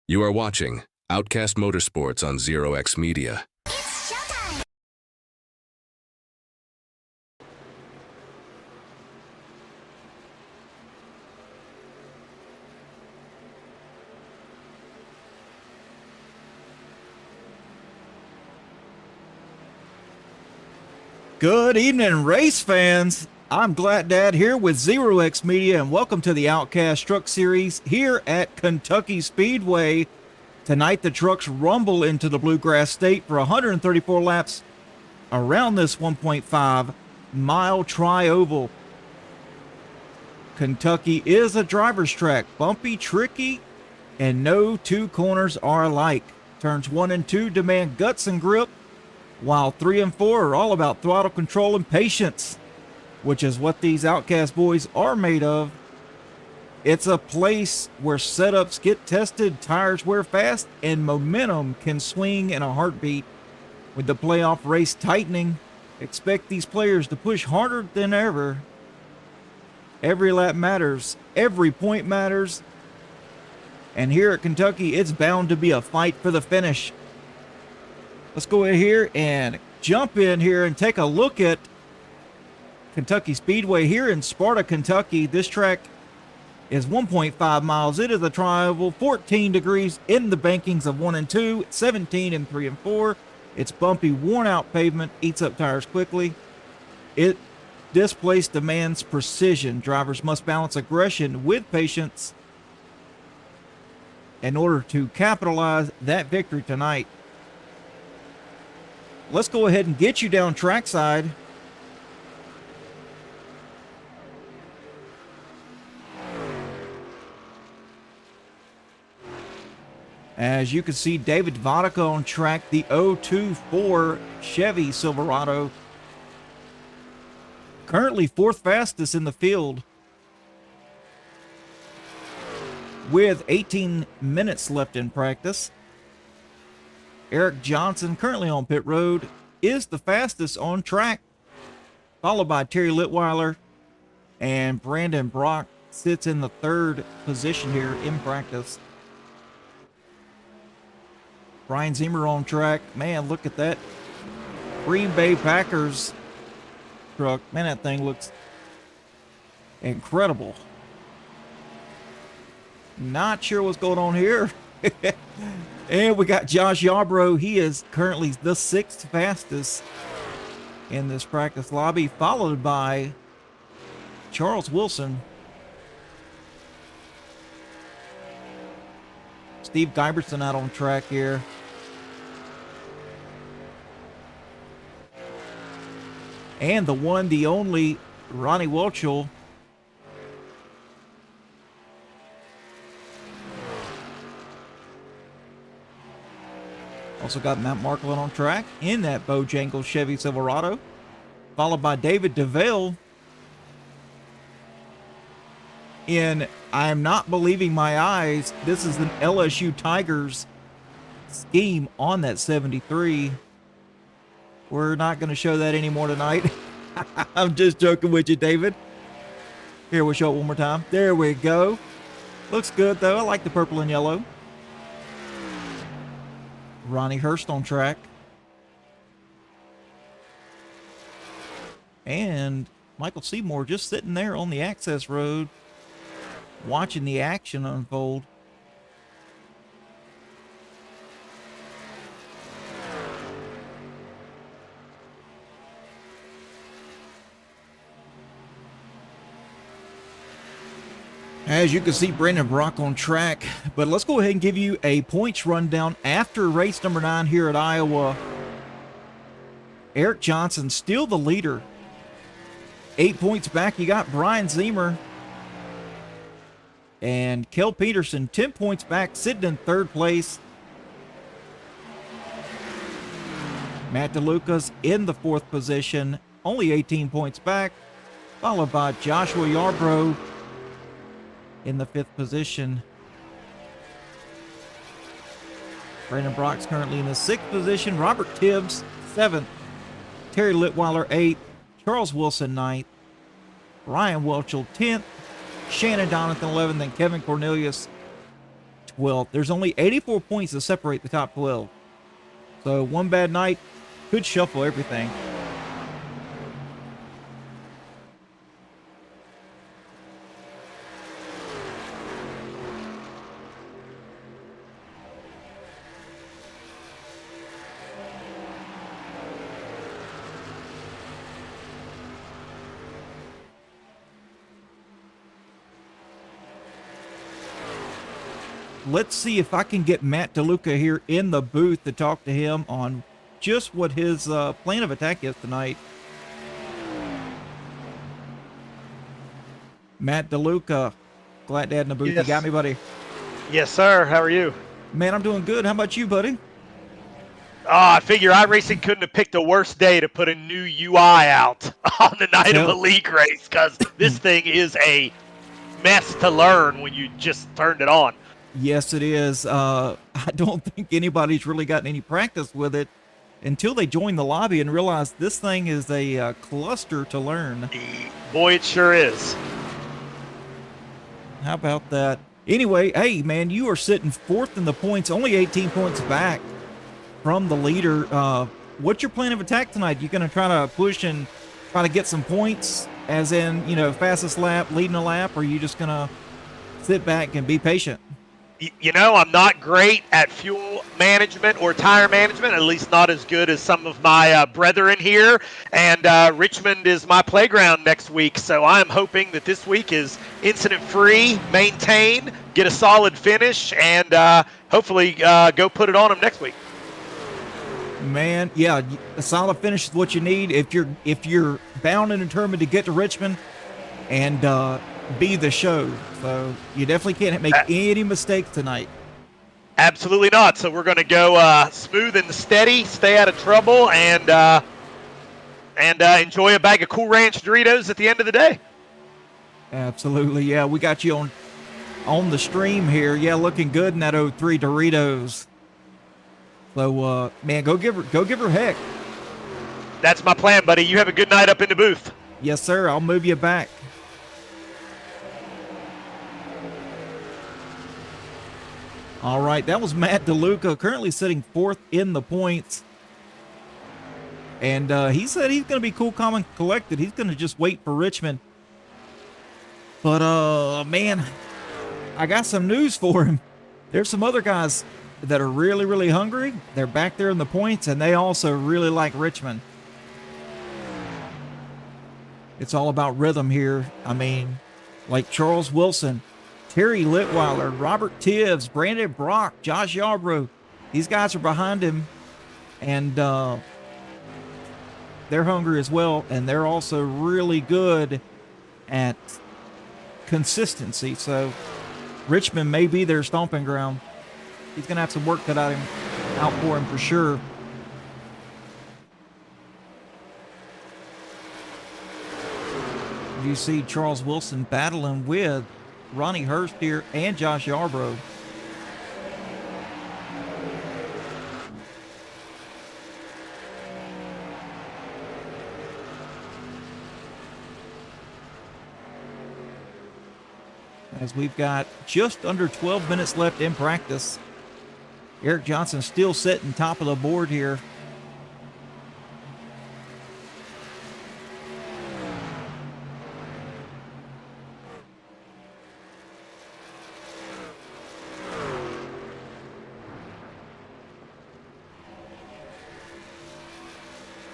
You are watching Outcast Motorsports on Zero X Media. Good evening, race fans. I'm Glad Dad here with Zero X Media, and welcome to the Outcast Truck Series here at Kentucky Speedway. Tonight, the trucks rumble into the Bluegrass State for 134 laps around this 1.5-mile tri-oval. Kentucky is a driver's track, bumpy, tricky, and no two corners are alike. Turns 1 and 2 demand guts and grip, while 3 and 4 are all about throttle control and patience, which is what these Outcast boys are made of. It's a place where setups get tested, tires wear fast, and momentum can swing in a heartbeat. With the playoff race tightening, expect these players to push harder than ever. Every lap matters, every point matters, and here at Kentucky, it's bound to be a fight for the finish. Let's go in here and jump in here and take a look at Kentucky Speedway here in Sparta, Kentucky. This track is 1.5 miles. It is a tri-oval, 14 degrees in the bankings of 1 and 2, 17 in 3 and 4. It's bumpy, worn-out pavement, eats up tires quickly. This place demands precision. Drivers must balance aggression with patience in order to capitalize that victory tonight. Let's go ahead and get you down trackside. As you can see, David Vodka on track, the 024 Chevy Silverado. Currently 4th fastest in the field, with 18 minutes left in practice. Eric Johnson, currently on pit road, is the fastest on track, followed by Terry Litweiler, and Brandon Brock sits in the 3rd position here in practice. Brian Zimmer on track. Man, look at that Green Bay Packers truck. Man, that thing looks incredible. Not sure what's going on here. And we got Josh Yarbrough. He is currently the 6th fastest in this practice lobby, followed by Charles Wilson. Steve Guybertson out on track here. And the one, the only, Ronnie Welchel. Also got Matt Marklin on track in that Bojangles Chevy Silverado, followed by David DeVale in, I am not believing my eyes, this is an LSU Tigers scheme on that 73. We're not going to show that anymore tonight. I'm just joking with you, David. Here, we'll show it one more time. There we go. Looks good, though. I like the purple and yellow. Ronnie Hurst on track. And Michael Seymour just sitting there on the access road, watching the action unfold. As you can see, Brandon Brock on track, but let's go ahead and give you a points rundown after race number 9 here at Iowa. Eric Johnson still the leader. 8 points back, you got Brian Zimmer. And Kel Peterson, 10 points back, sitting in 3rd place. Matt DeLucas in the 4th position, only 18 points back, followed by Joshua Yarbrough in the 5th position. Brandon Brock's currently in the 6th position. Robert Tibbs, 7th. Terry Litweiler, 8th. Charles Wilson, 9th. Ryan Welchel, 10th. Shannon Donathan, 11th. And Kevin Cornelius, 12th. There's only 84 points to separate the top 12. So one bad night could shuffle everything. Let's see if I can get Matt DeLuca here in the booth to talk to him on just what his plan of attack is tonight. Matt DeLuca, glad to have in the booth. Yes. You got me, buddy? Yes, sir. How are you? Man, I'm doing good. How about you, buddy? I figure iRacing couldn't have picked a worse day to put a new UI out on the night of a league race, because this thing is a mess to learn when you just turned it on. Yes, it is. I don't think anybody's really gotten any practice with it until they join the lobby and realize this thing is a cluster to learn. Boy, it sure is. How about that? Anyway, hey, man, you are sitting 4th in the points, only 18 points back from the leader. What's your plan of attack tonight? You going to try to push and try to get some points, as in, fastest lap, leading a lap, or are you just going to sit back and be patient? You know, I'm not great at fuel management or tire management, at least not as good as some of my brethren here. And Richmond is my playground next week, so I'm hoping that this week is incident-free, maintain, get a solid finish, and hopefully go put it on them next week. Man, yeah, a solid finish is what you need if you're bound and determined to get to Richmond and be the show. So you definitely can't make any mistakes tonight. Absolutely not. So we're going to go smooth and steady, stay out of trouble, and enjoy a bag of Cool Ranch Doritos at the end of the day. Absolutely, yeah. We got you on the stream here. Yeah, looking good in that 03 Doritos. So, man, go give her heck. That's my plan, buddy. You have a good night up in the booth. Yes, sir. I'll move you back. All right, that was Matt DeLuca, currently sitting 4th in the points. And he said he's going to be cool, calm, and collected. He's going to just wait for Richmond. But, man, I got some news for him. There's some other guys that are really, really hungry. They're back there in the points, and they also really like Richmond. It's all about rhythm here. I mean, like Charles Wilson, Terry Litweiler, Robert Tibbs, Brandon Brock, Josh Yarbrough. These guys are behind him, and they're hungry as well, and they're also really good at consistency. So Richmond may be their stomping ground. He's going to have some work cut out for him for sure. You see Charles Wilson battling with Ronnie Hurst here and Josh Yarbrough. As we've got just under 12 minutes left in practice. Eric Johnson still sitting top of the board here.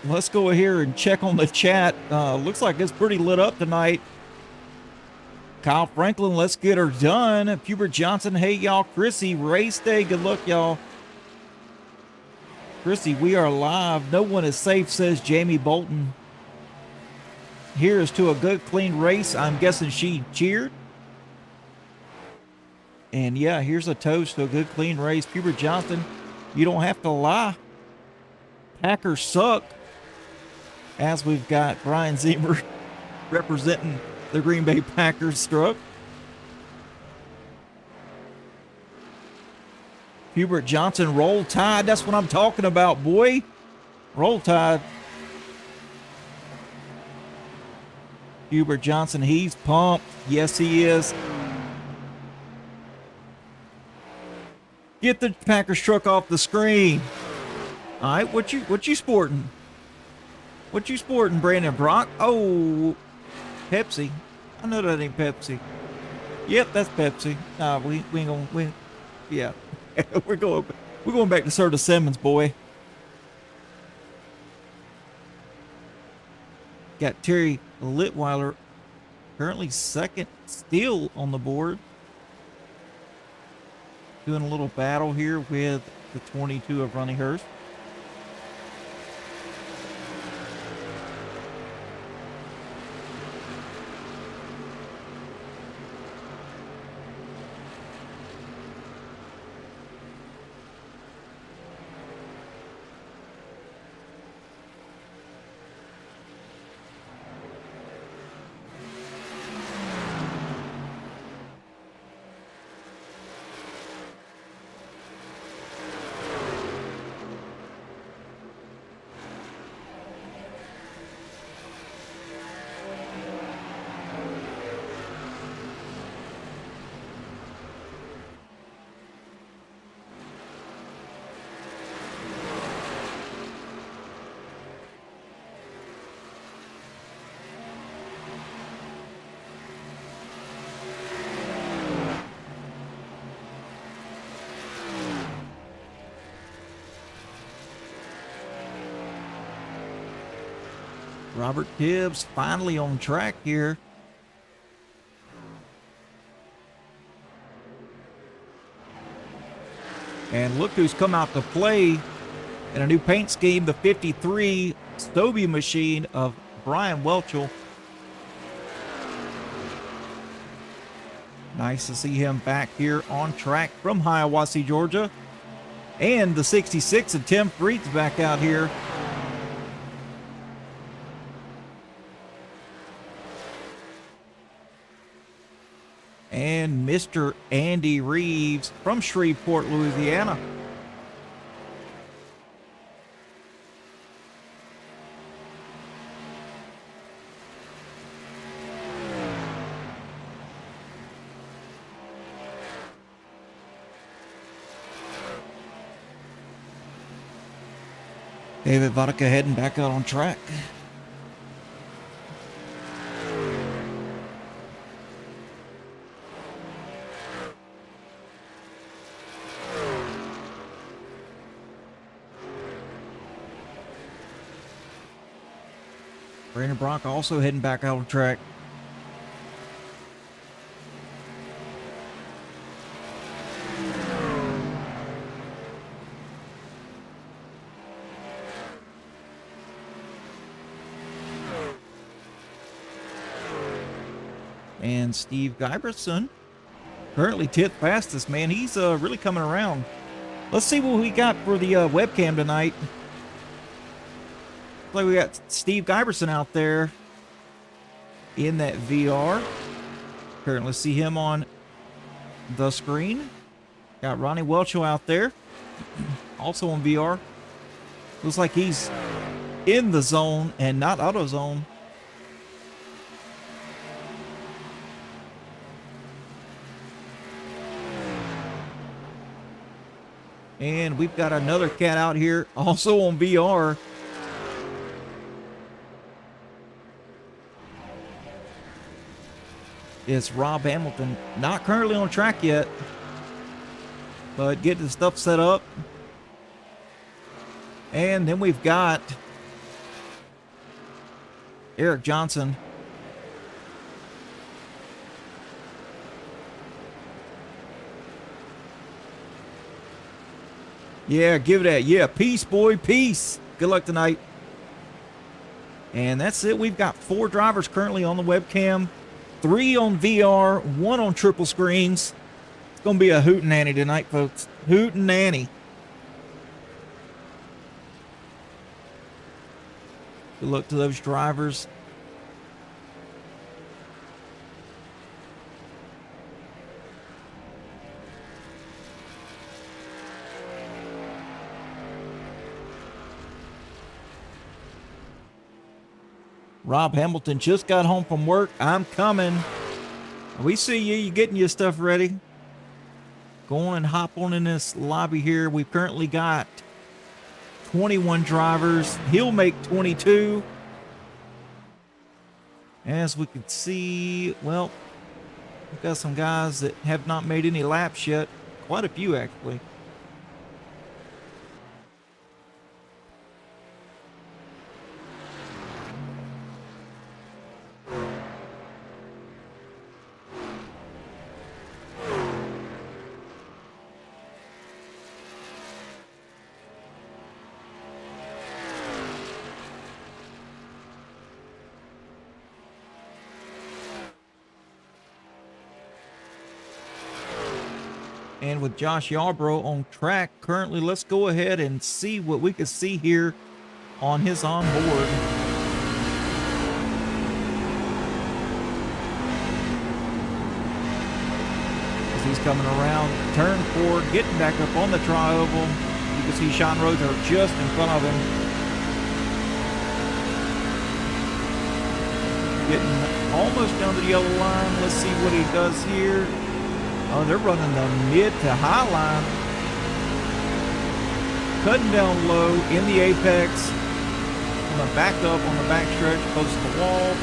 Let's go here and check on the chat. Looks like it's pretty lit up tonight. Kyle Franklin, let's get her done. Hubert Johnson, hey y'all. Chrissy, race day, good luck y'all. Chrissy, we are live. No one is safe, says Jamie Bolton. Here's to a good, clean race. I'm guessing she cheered. And yeah, here's a toast to a good, clean race. Hubert Johnson, you don't have to lie. Packers suck. As we've got Brian Zimmer representing the Green Bay Packers struck. Hubert Johnson, roll tide. That's what I'm talking about, boy. Roll tide. Hubert Johnson, he's pumped. Yes, he is. Get the Packers truck off the screen. All right, what you sporting? What you sporting, Brandon Brock? Oh, Pepsi. I know that ain't Pepsi. Yep, that's Pepsi. Nah, we ain't gonna. Yeah, we're going back to Serta Simmons, boy. Got Terry Litweiler currently second, still on the board. Doing a little battle here with the 22 of Ronnie Hurst. Robert Tibbs finally on track here. And look who's come out to play in a new paint scheme, the 53 Stobie machine of Brian Welchel. Nice to see him back here on track from Hiawassee, Georgia. And the 66 of Tim Freed's back out here. And Mr. Andy Reeves from Shreveport, Louisiana. David Vodka heading back out on track. Brandon Brock also heading back out on track. And Steve Giberson, currently 10th fastest, man. He's really coming around. Let's see what we got for the webcam tonight. Like we got Steve Giberson out there in that VR. Currently see him on the screen. Got Ronnie Welchel out there, also on VR. Looks like he's in the zone and not out of zone. And we've got another cat out here also on VR. It's Rob Hamilton, not currently on track yet, but getting the stuff set up. And then we've got Eric Johnson. Yeah, give it that. Yeah, peace, boy, peace. Good luck tonight. And that's it. We've got 4 drivers currently on the webcam. 3 on VR, 1 on triple screens. It's going to be a hootenanny tonight, folks. Hootenanny. Good luck to those drivers. Rob Hamilton just got home from work. I'm coming. We see you. You getting your stuff ready. Go on and hop on in this lobby here. We've currently got 21 drivers. He'll make 22. As we can see, well, we've got some guys that have not made any laps yet. Quite a few, actually. And with Josh Yarbrough on track currently, let's go ahead and see what we can see here on his onboard. As he's coming around turn 4, getting back up on the tri-oval. You can see Sean Rother just in front of him. Getting almost down to the yellow line. Let's see what he does here. Oh, they're running the mid to high line. Cutting down low in the apex. Going to back up on the backstretch close to the wall.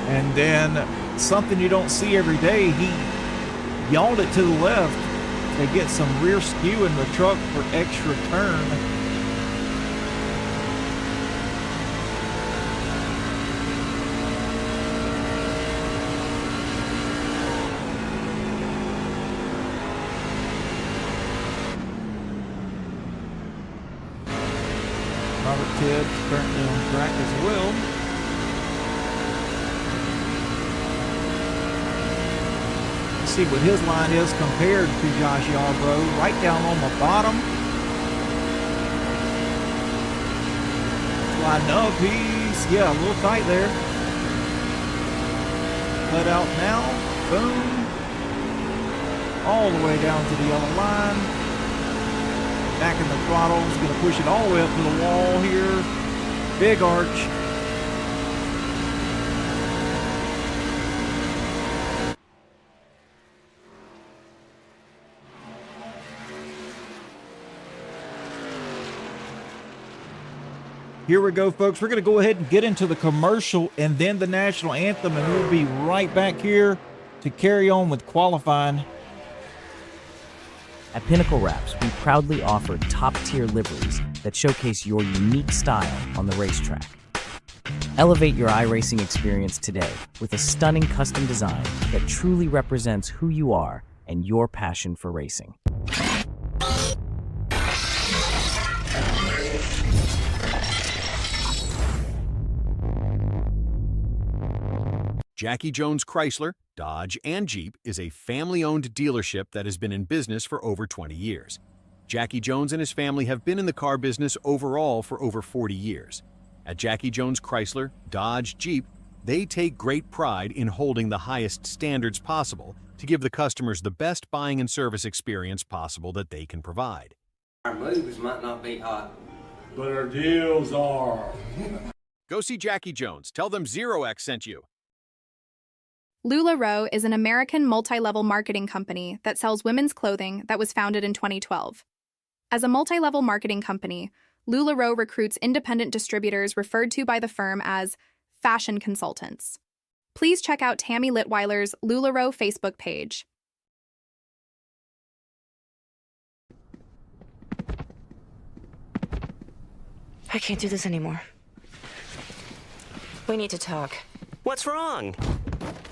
And then something you don't see every day, he yawned it to the left to get some rear skew in the truck for extra turn. Tibbs currently on track as well. Let's see what his line is compared to Josh Yarbrough. Right down on the bottom. Sliding up, he's, a little tight there. Let out now, boom. All the way down to the yellow line. Back in the throttle, he's going to push it all the way up to the wall here. Big arch. Here we go, folks. We're going to go ahead and get into the commercial and then the national anthem, and we'll be right back here to carry on with qualifying. At Pinnacle Wraps, we proudly offer top-tier liveries that showcase your unique style on the racetrack. Elevate your iRacing experience today with a stunning custom design that truly represents who you are and your passion for racing. Jackie Jones Chrysler, Dodge, and Jeep is a family-owned dealership that has been in business for over 20 years. Jackie Jones and his family have been in the car business overall for over 40 years. At Jackie Jones Chrysler, Dodge, Jeep, they take great pride in holding the highest standards possible to give the customers the best buying and service experience possible that they can provide. Our moves might not be hot, but our deals are. Go see Jackie Jones. Tell them Zero X sent you. LuLaRoe is an American multi-level marketing company that sells women's clothing that was founded in 2012. As a multi-level marketing company, LuLaRoe recruits independent distributors referred to by the firm as fashion consultants. Please check out Tammy Litweiler's LuLaRoe Facebook page. I can't do this anymore. We need to talk. What's wrong?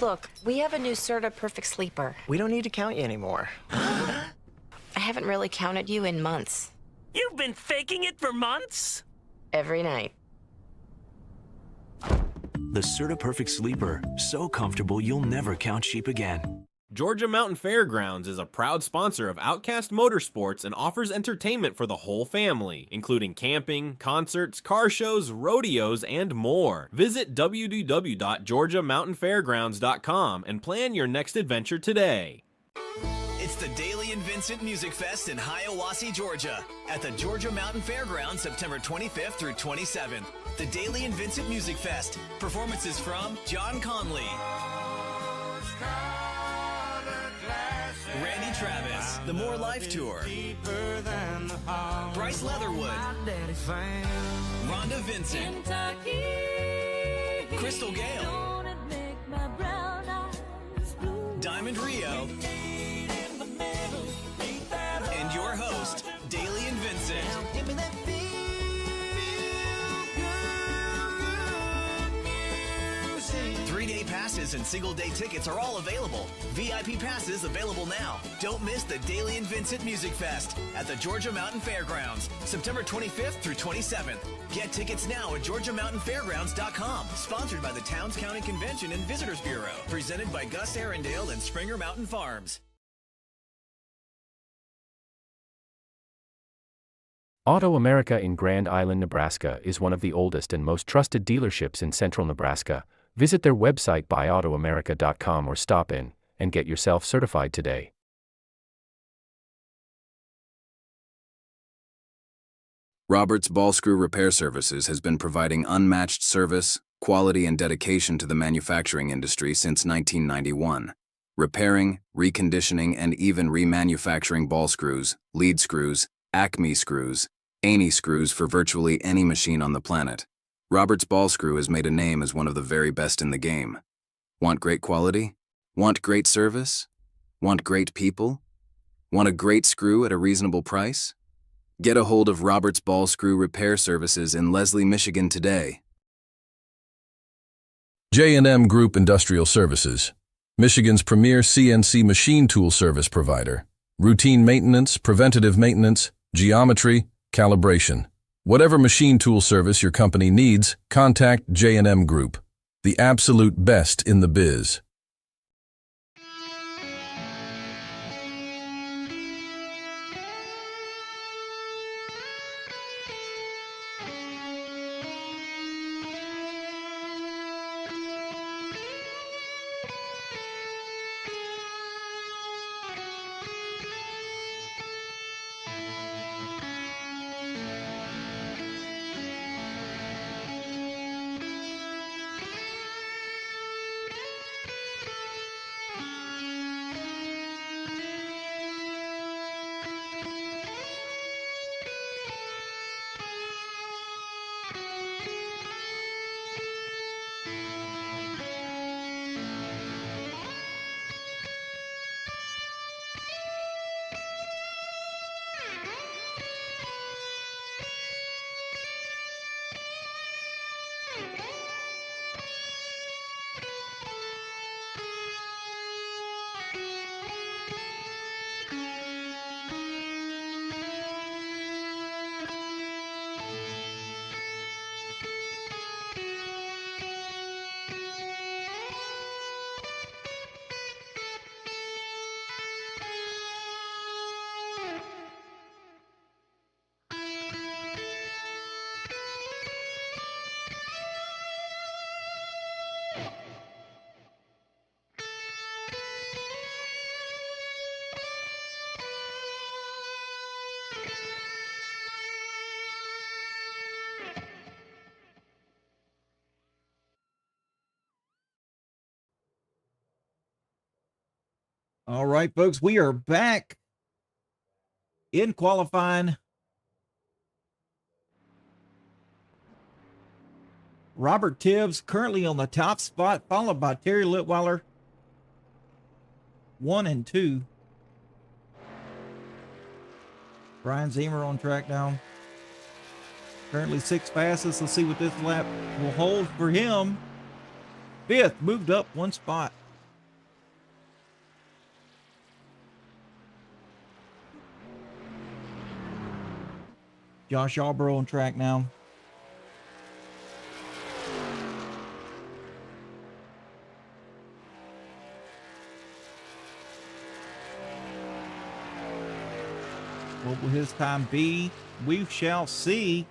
Look, we have a new Serta Perfect Sleeper. We don't need to count you anymore. I haven't really counted you in months. You've been faking it for months? Every night. The Serta Perfect Sleeper. So comfortable you'll never count sheep again. Georgia Mountain Fairgrounds is a proud sponsor of Outcast Motorsports and offers entertainment for the whole family, including camping, concerts, car shows, rodeos, and more. Visit www.georgiamountainfairgrounds.com and plan your next adventure today. It's the Daily and Vincent Music Fest in Hiawassee, Georgia, at the Georgia Mountain Fairgrounds, September 25th through 27th. The Daily and Vincent Music Fest. Performances from John Conley, Travis, the More Life Tour. Bryce Leatherwood. Rhonda Vincent. Crystal Gale. Diamond Rio. And your host, Daly and Vincent. 3-day passes and single-day tickets are all available. VIP passes available now. Don't miss the Daly and Vincent Music Fest at the Georgia Mountain Fairgrounds, September 25th through 27th. Get tickets now at GeorgiaMountainFairgrounds.com. Sponsored by the Towns County Convention and Visitors Bureau. Presented by Gus Arundale and Springer Mountain Farms. Auto America in Grand Island, Nebraska is one of the oldest and most trusted dealerships in central Nebraska. Visit their website buyautoamerica.com or stop in and get yourself certified today. Roberts Ball Screw Repair Services has been providing unmatched service, quality, and dedication to the manufacturing industry since 1991. Repairing, reconditioning, and even remanufacturing ball screws, lead screws, Acme screws, Aney screws for virtually any machine on the planet. Roberts Ball Screw has made a name as one of the very best in the game. Want great quality? Want great service? Want great people? Want a great screw at a reasonable price? Get a hold of Roberts Ball Screw Repair Services in Leslie, Michigan today. J&M Group Industrial Services, Michigan's premier CNC machine tool service provider. Routine maintenance, preventative maintenance, geometry, calibration. Whatever machine tool service your company needs, contact J&M Group, the absolute best in the biz. All right, folks, we are back in qualifying. Robert Tibbs currently on the top spot, followed by Terry Litweiler, 1 and 2. Brian Zemer on track now. Currently 6 passes. Let's see what this lap will hold for him. 5th, moved up 1 spot. Josh Albro on track now. What will his time be? We shall see.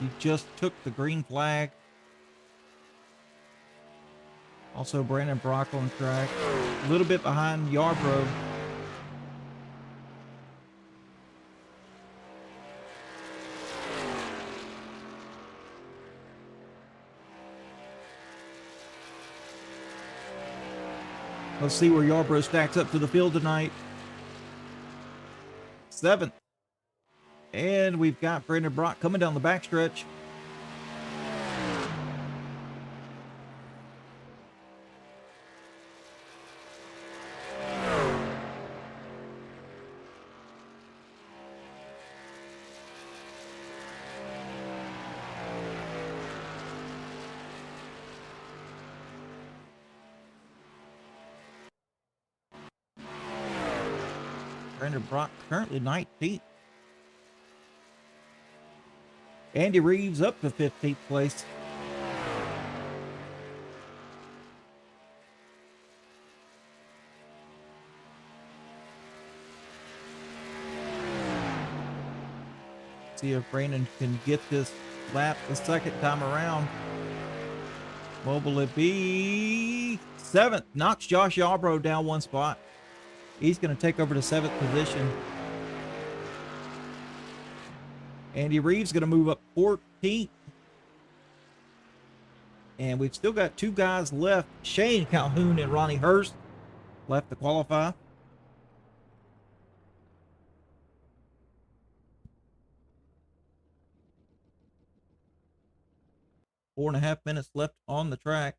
He just took the green flag. Also Brandon Brock on track. A little bit behind Yarbrough. Let's see where Yarborough stacks up to the field tonight. 7th. And we've got Brandon Brock coming down the backstretch. Brandon Brock currently 19th. Andy Reeves up to 15th place. See if Brandon can get this lap the second time around. What will it be? 7th. Knocks Josh Yarbrough down one spot. He's going to take over the 7th position. Andy Reeves going to move up 14th. And we've still got 2 guys left. Shane Calhoun and Ronnie Hurst left to qualify. Four and a half minutes left on the track.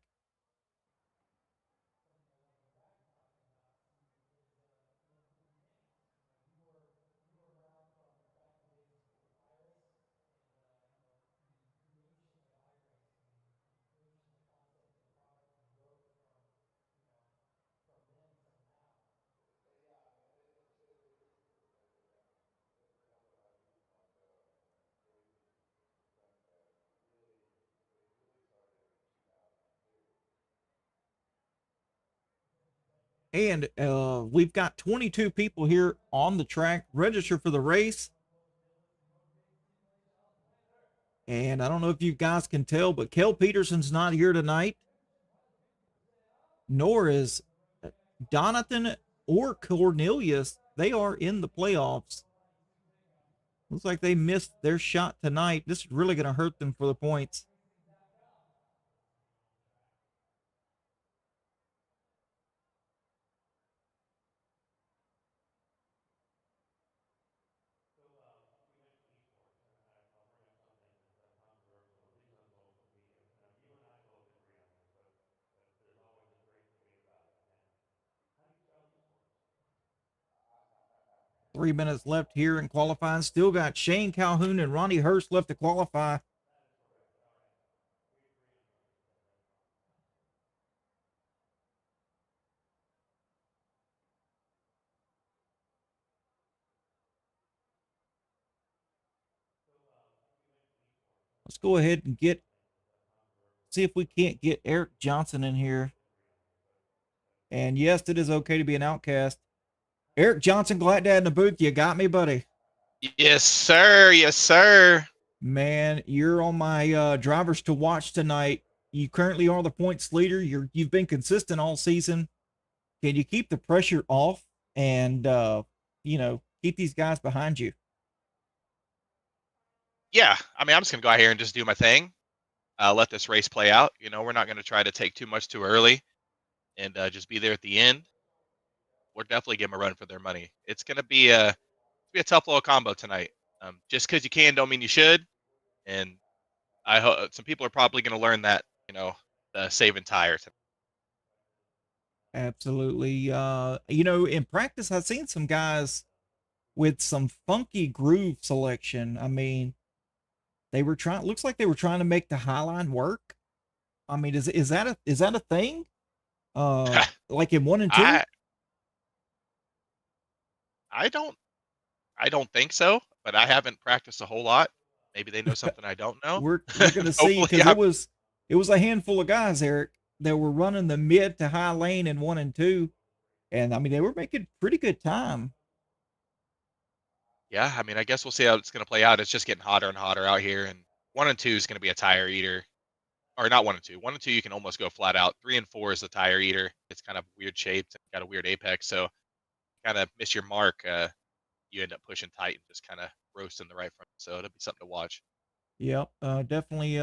And we've got 22 people here on the track registered for the race. And I don't know if you guys can tell, but Kel Peterson's not here tonight. Nor is Donathan or Cornelius. They are in the playoffs. Looks like they missed their shot tonight. This is really going to hurt them for the points. Three minutes left here in qualifying. Still got Shane Calhoun and Ronnie Hurst left to qualify. Let's go ahead and see if we can't get Eric Johnson in here. And yes, it is okay to be an outcast. Eric Johnson, glad to have in the booth. You got me, buddy. Yes, sir. Yes, sir. Man, you're on my drivers to watch tonight. You currently are the points leader. You've been consistent all season. Can you keep the pressure off and keep these guys behind you? Yeah, I mean, I'm just gonna go out here and just do my thing. Let this race play out. We're not gonna try to take too much too early, and just be there at the end. We're definitely give them a run for their money. It's gonna be a tough little combo tonight. Just because you can don't mean you should, and I hope some people are probably gonna learn that. The saving tire tonight. Absolutely. In practice, I've seen some guys with some funky groove selection. I mean, looks like they were trying to make the high line work. I mean, is that a thing? Like in 1 and 2? I don't think so, but I haven't practiced a whole lot. Maybe they know something I don't know. We're gonna see, because it was a handful of guys, Eric, that were running the mid to high lane in 1 and 2, and I mean they were making pretty good time. Yeah, I mean, I guess we'll see how it's going to play out. It's just getting hotter and hotter out here, and 1 and 2 is going to be a tire eater, or not 1 and 2. 1 and 2 you can almost go flat out. 3 and 4 is the tire eater. It's kind of weird shaped, got a weird apex, so kind of miss your mark. You end up pushing tight and just kind of roasting the right front. So it'll be something to watch. Yep, definitely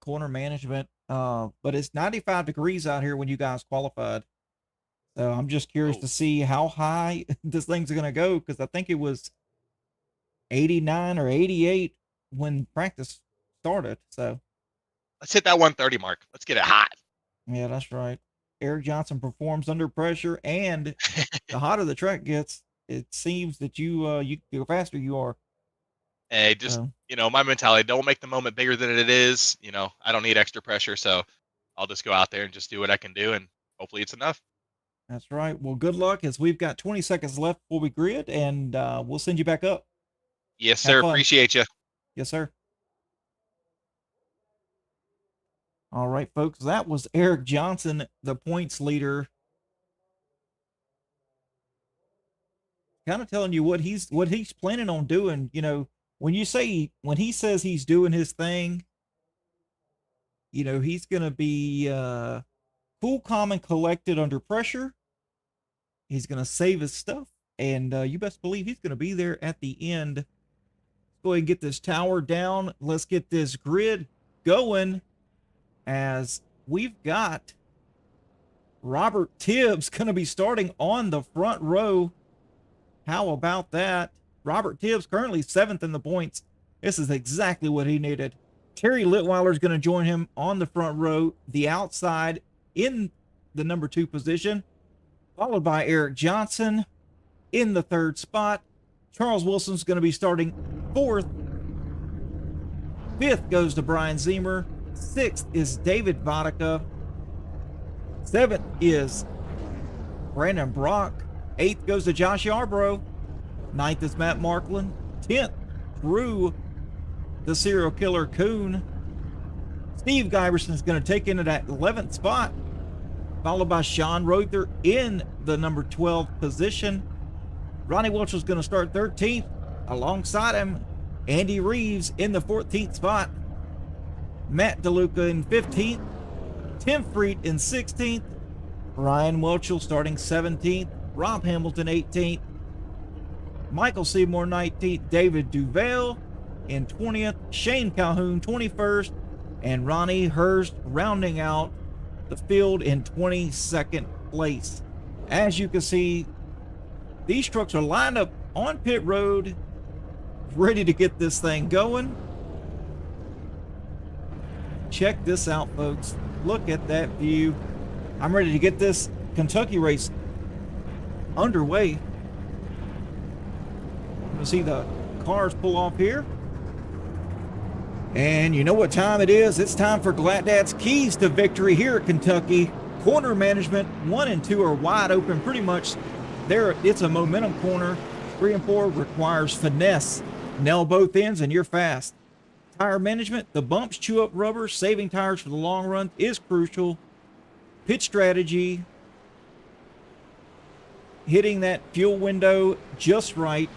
corner management. But it's 95 degrees out here when you guys qualified. So I'm just curious to see how high this thing's going to go, because I think it was 89 or 88 when practice started. So let's hit that 130 mark. Let's get it hot. yeah, that's right. Eric Johnson performs under pressure, and the hotter the track gets, it seems that the faster you are. Hey, just my mentality: don't make the moment bigger than it is. I don't need extra pressure, so I'll just go out there and just do what I can do, and hopefully it's enough. That's right. Well, good luck, as we've got 20 seconds left before we grid, and we'll send you back up. Yes, sir. Appreciate you. Yes, sir. All right, folks. That was Eric Johnson, the points leader. Kind of telling you what he's planning on doing. When he says he's doing his thing, he's going to be cool, calm, and collected under pressure. He's going to save his stuff, and you best believe he's going to be there at the end. Let's go ahead and get this tower down. Let's get this grid going, as we've got Robert Tibbs going to be starting on the front row. How about that? Robert Tibbs currently 7th in the points. This is exactly what he needed. Terry Litweiler is going to join him on the front row, the outside in the number 2 position, followed by Eric Johnson in the 3rd spot. Charles Wilson's going to be starting 4th. 5th goes to Brian Zemer. 6th is David Vodka. 7th is Brandon Brock. 8th goes to Josh Yarbrough. 9th is Matt Markland. 10th, Drew, the serial killer Coon. Steve Giberson's going to take into that 11th spot, followed by Sean Rother in the number 12 position. Ronnie Welch is going to start 13th. Alongside him, Andy Reeves in the 14th spot. Matt DeLuca in 15th. Tim Freet in 16th. Ryan Welchel starting 17th. Rob Hamilton 18th. Michael Seymour 19th. David Duval in 20th. Shane Calhoun 21st. And Ronnie Hurst rounding out the field in 22nd place. As you can see, these trucks are lined up on pit road, ready to get this thing going. Check this out, folks. Look at that view. I'm ready to get this Kentucky race underway. You'll see the cars pull off here. And you know what time it is? It's time for Gladad's keys to victory here at Kentucky. Corner management 1 and 2 are wide open pretty much. There, it's a momentum corner. 3 and 4 requires finesse. Nail both ends and you're fast. Tire management, the bumps chew up rubber. Saving tires for the long run is crucial. Pit strategy, hitting that fuel window just right.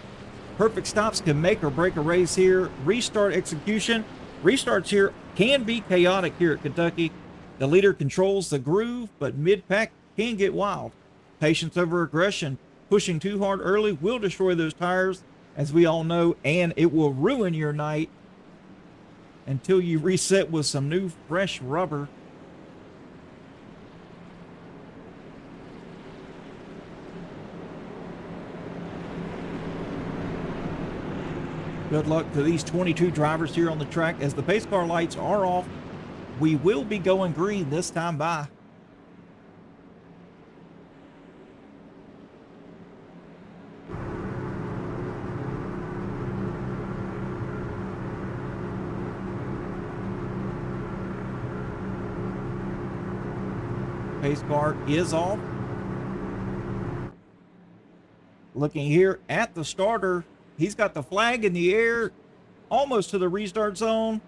Perfect stops can make or break a race here. Restart execution. Restarts here can be chaotic here at Kentucky. The leader controls the groove, but mid-pack can get wild. Patience over aggression. Pushing too hard early will destroy those tires, as we all know, and it will ruin your night until you reset with some new fresh rubber. Good luck to these 22 drivers here on the track. As the pace car lights are off, we will be going green this time by. Pace car is off. Looking here at the starter, he's got the flag in the air, almost to the restart zone.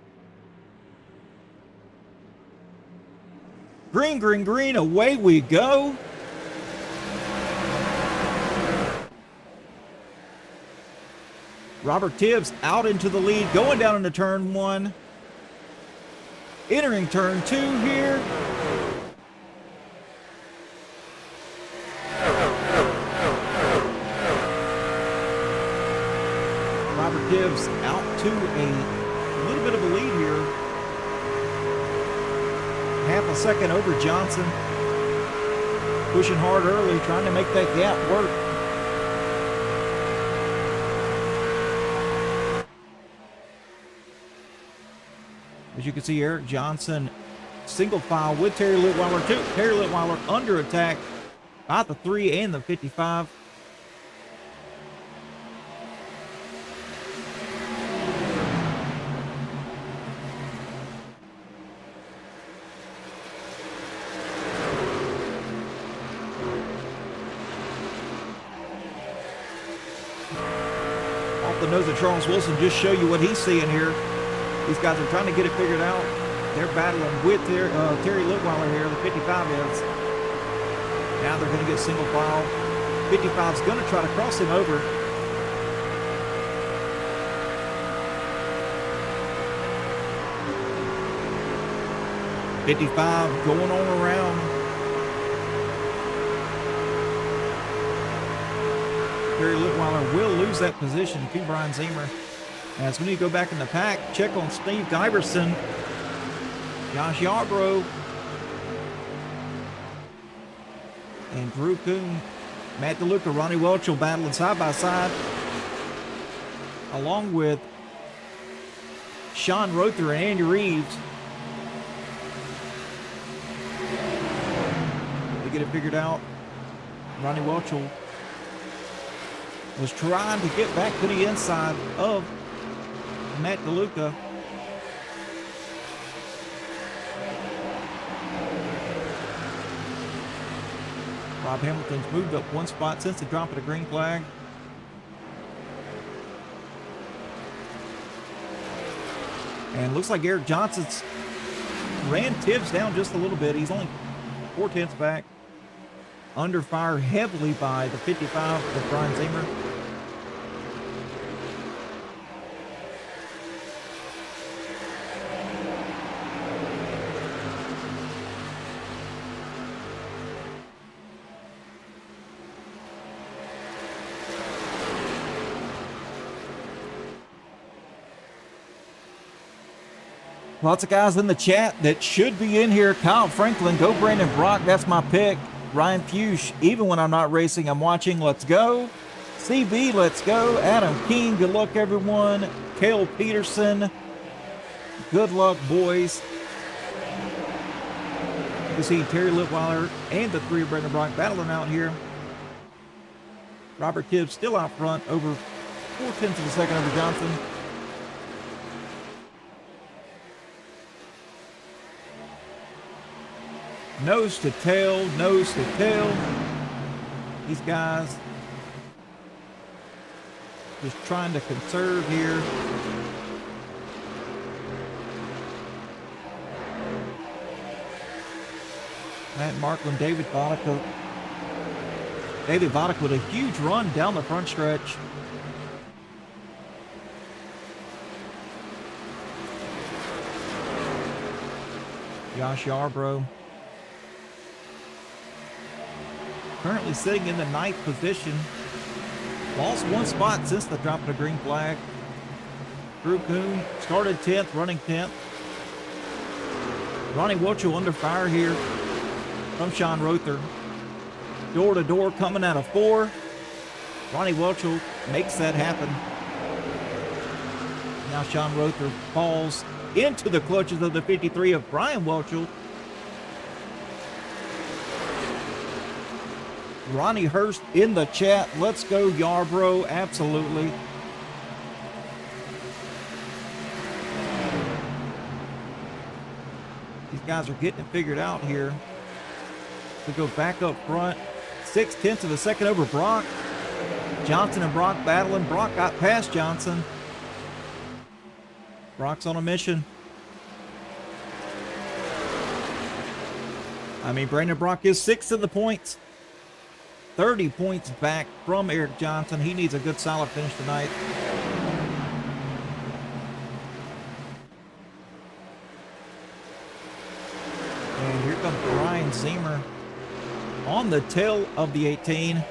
Green, green, green, away we go. Robert Tibbs out into the lead, going down into turn 1. Entering turn 2 here. Robert Tibbs out to a little bit of a lead here. Half a second over Johnson. pushing hard early, trying to make that gap work. As you can see, Eric Johnson single file with Terry Litweiler too. Terry Litweiler under attack by the 3 and the 55. Off the nose of Charles Wilson, just show you what he's seeing here. These guys are trying to get it figured out. They're battling with Terry Litweiler here, the 55 is. Now they're going to get single file. 55's going to try to cross him over. .55 going on around. Terry Litweiler will lose that position to Brian Zemer. As we need to go back in the pack, check on Steve Diverson, Josh Yarbrough, and Drew Kuhn. Matt DeLuca, Ronnie Welchel battling side by side, along with Sean Rother and Andy Reeves. To get it figured out, Ronnie Welchel was trying to get back to the inside of Matt DeLuca. Rob Hamilton's moved up one spot since the drop of the green flag. And looks like Eric Johnson's ran Tibbs down just a little bit. He's only 4/10 back. Under fire heavily by the 55 of Brian Zemer. Lots of guys in the chat that should be in here. Kyle Franklin, go Brandon Brock, that's my pick. Ryan Fuchs, even when I'm not racing, I'm watching. Let's go. CB, let's go. Adam King, good luck, everyone. Cale Peterson, good luck, boys. You can see Terry Litweiler and the 3 of Brandon Brock battling out here. Robert Tibbs still out front, over 4/10 of a second over Johnson. Nose to tail, nose to tail. These guys just trying to conserve here. Matt Markland, David Vodka. David Vodka with a huge run down the front stretch. Josh Yarbrough. Currently sitting in the 9th position. Lost one spot since the drop of the green flag. Drew Kuhn started 10th, running 10th. Ronnie Welchel under fire here from Sean Rother. Door to door coming out of 4. Ronnie Welchel makes that happen. Now Sean Rother falls into the clutches of the 53 of Brian Welchel. Ronnie Hurst in the chat. Let's go, Yarbrough. Absolutely. These guys are getting it figured out here. To go back up front. 6/10 of a second over Brock. Johnson and Brock battling. Brock got past Johnson. Brock's on a mission. Brandon Brock is 6th in the points. 30 points back from Eric Johnson. He needs a good solid finish tonight. And here comes Brian Zemer on the tail of the 18.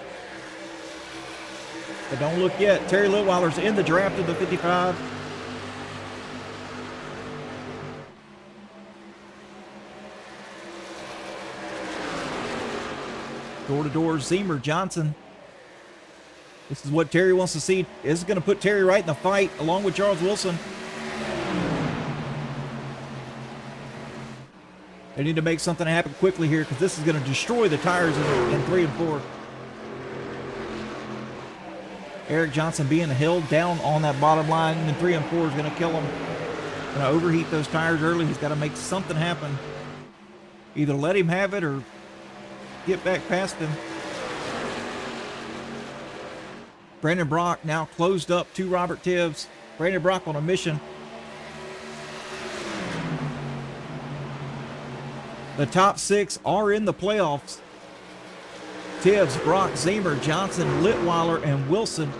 But don't look yet. Terry Litweiler's in the draft of the 55. Door-to-door, Zemer, Johnson. This is what Terry wants to see. This is going to put Terry right in the fight, along with Charles Wilson. They need to make something happen quickly here, because this is going to destroy the tires in 3 and 4. Eric Johnson being held down on that bottom line in 3 and 4 is going to kill him. Going to overheat those tires early. He's got to make something happen. Either let him have it or get back past him. Brandon Brock now closed up to Robert Tibbs. Brandon Brock on a mission. The top 6 are in the playoffs. Tibbs, Brock, Zemer, Johnson, Litweiler, and Wilson.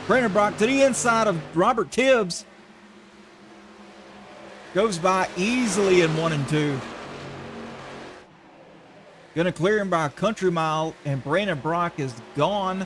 Brandon Brock to the inside of Robert Tibbs. Goes by easily in 1 and 2. Going to clear him by a country mile, and Brandon Brock is gone.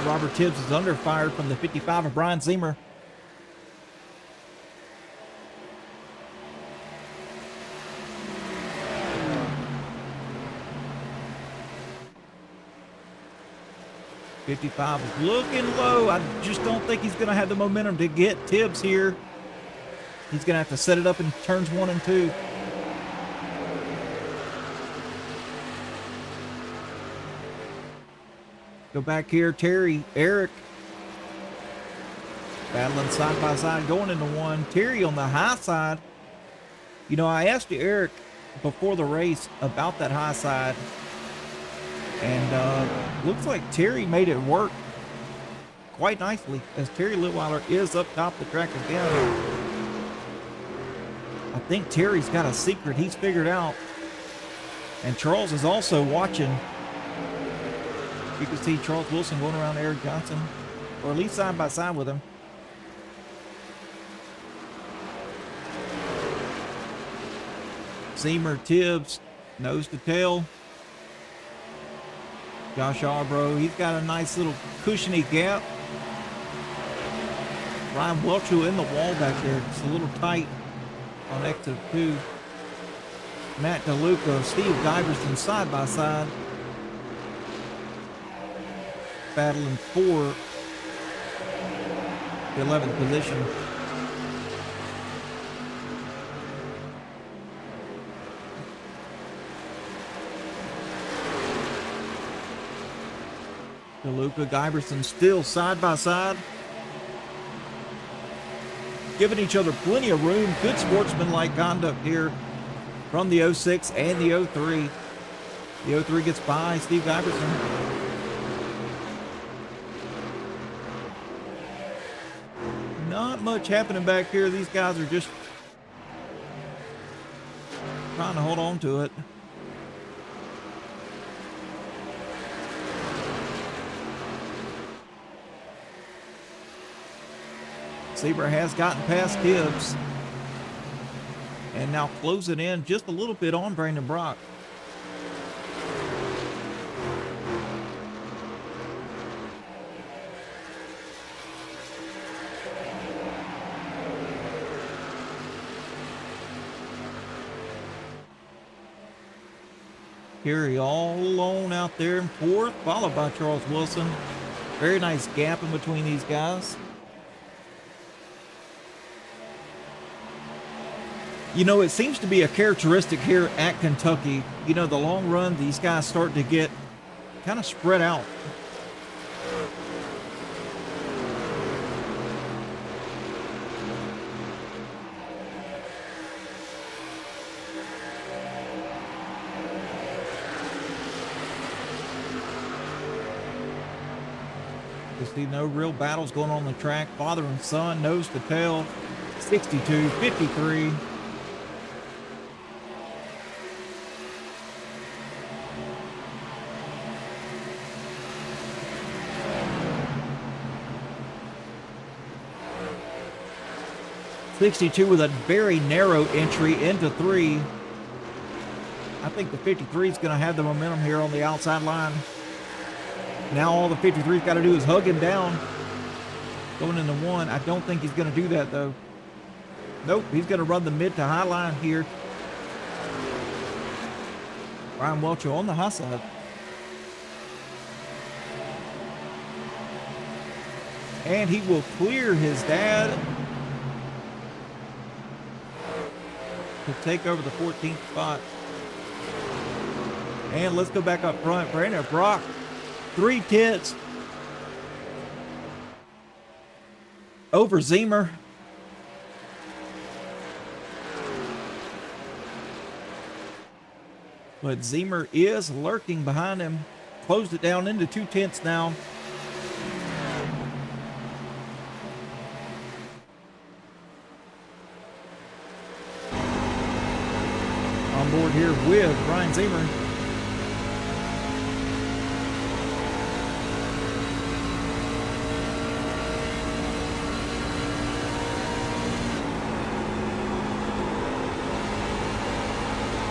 Robert Tibbs is under fire from the 55 of Brian Zemer. .55 is looking low. I just don't think he's going to have the momentum to get Tibbs here. He's going to have to set it up in turns 1 and 2. Go back here, Terry, Eric. Battling side by side, going into 1. Terry on the high side. You know, I asked Eric before the race about that high side. And looks like Terry made it work quite nicely, as Terry Litweiler is up top the track again. I think Terry's got a secret he's figured out. And Charles is also watching. You can see Charles Wilson going around Eric Johnson, or at least side by side with him. Zemer, Tibbs, nose to tail. Josh Arbro, he's got a nice little cushiony gap. Ryan Welchel in the wall back there. It's a little tight on exit 2. Matt DeLuca, Steve Giverson side by side. Battling for the 11th position. DeLuca, Giverson still side by side. Giving each other plenty of room. Good sportsmanlike conduct here from the 06 and the 03. The 03 gets by Steve Giverson. Not much happening back here. These guys are just trying to hold on to it. Zemer has gotten past Tibbs and now closing in just a little bit on Brandon Brock. Kerry all alone out there in 4th, followed by Charles Wilson. Very nice gap in between these guys. You know, it seems to be a characteristic here at Kentucky. You know, the long run, these guys start to get kind of spread out. You see no real battles going on the track. Father and son, nose to tail, 62, 53. 62 with a very narrow entry into 3. I think the 53 is going to have the momentum here on the outside line. Now all the 53's got to do is hug him down. Going into 1. I don't think he's going to do that, though. Nope, he's going to run the mid to high line here. Brian Welcher on the high side. And he will clear his dad to take over the 14th spot. And let's go back up front. Brandon Brock, 3 tenths over Zemer. But Zemer is lurking behind him. Closed it down into 2 tenths now. On board here with Brian Zemer.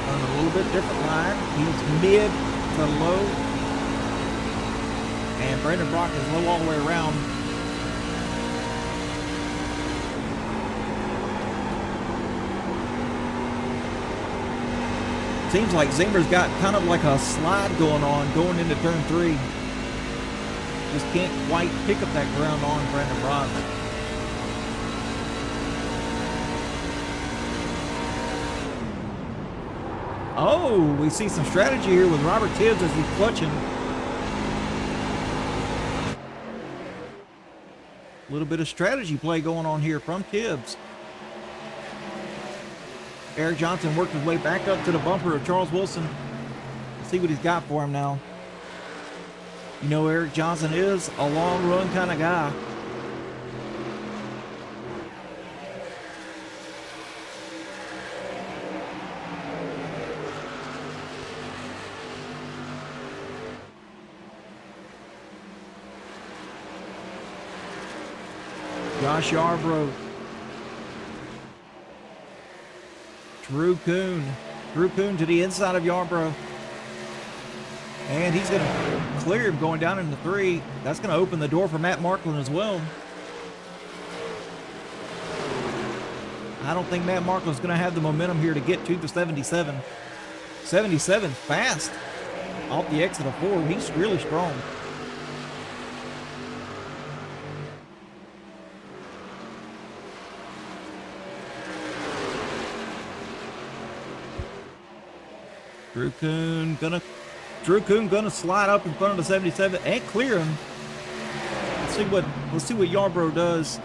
On a little bit different line. He's mid to low. And Brandon Brock is low all the way around. Seems like Zemer's got kind of like a slide going on going into turn 3. Just can't quite pick up that ground on Brandon Brock. Oh, we see some strategy here with Robert Tibbs as he's clutching. A little bit of strategy play going on here from Tibbs. Eric Johnson worked his way back up to the bumper of Charles Wilson. Let's see what he's got for him now. You know, Eric Johnson is a long run kind of guy. Josh Yarbrough. Drew Kuhn. Drew Kuhn to the inside of Yarbrough. And he's going to clear him going down into 3. That's going to open the door for Matt Marklin as well. I don't think Matt Marklin's going to have the momentum here to get to the 77. 77 fast off the exit of 4. He's really strong. Drew Kuhn gonna slide up in front of the 77 and clear him. Let's see what Yarbrough does.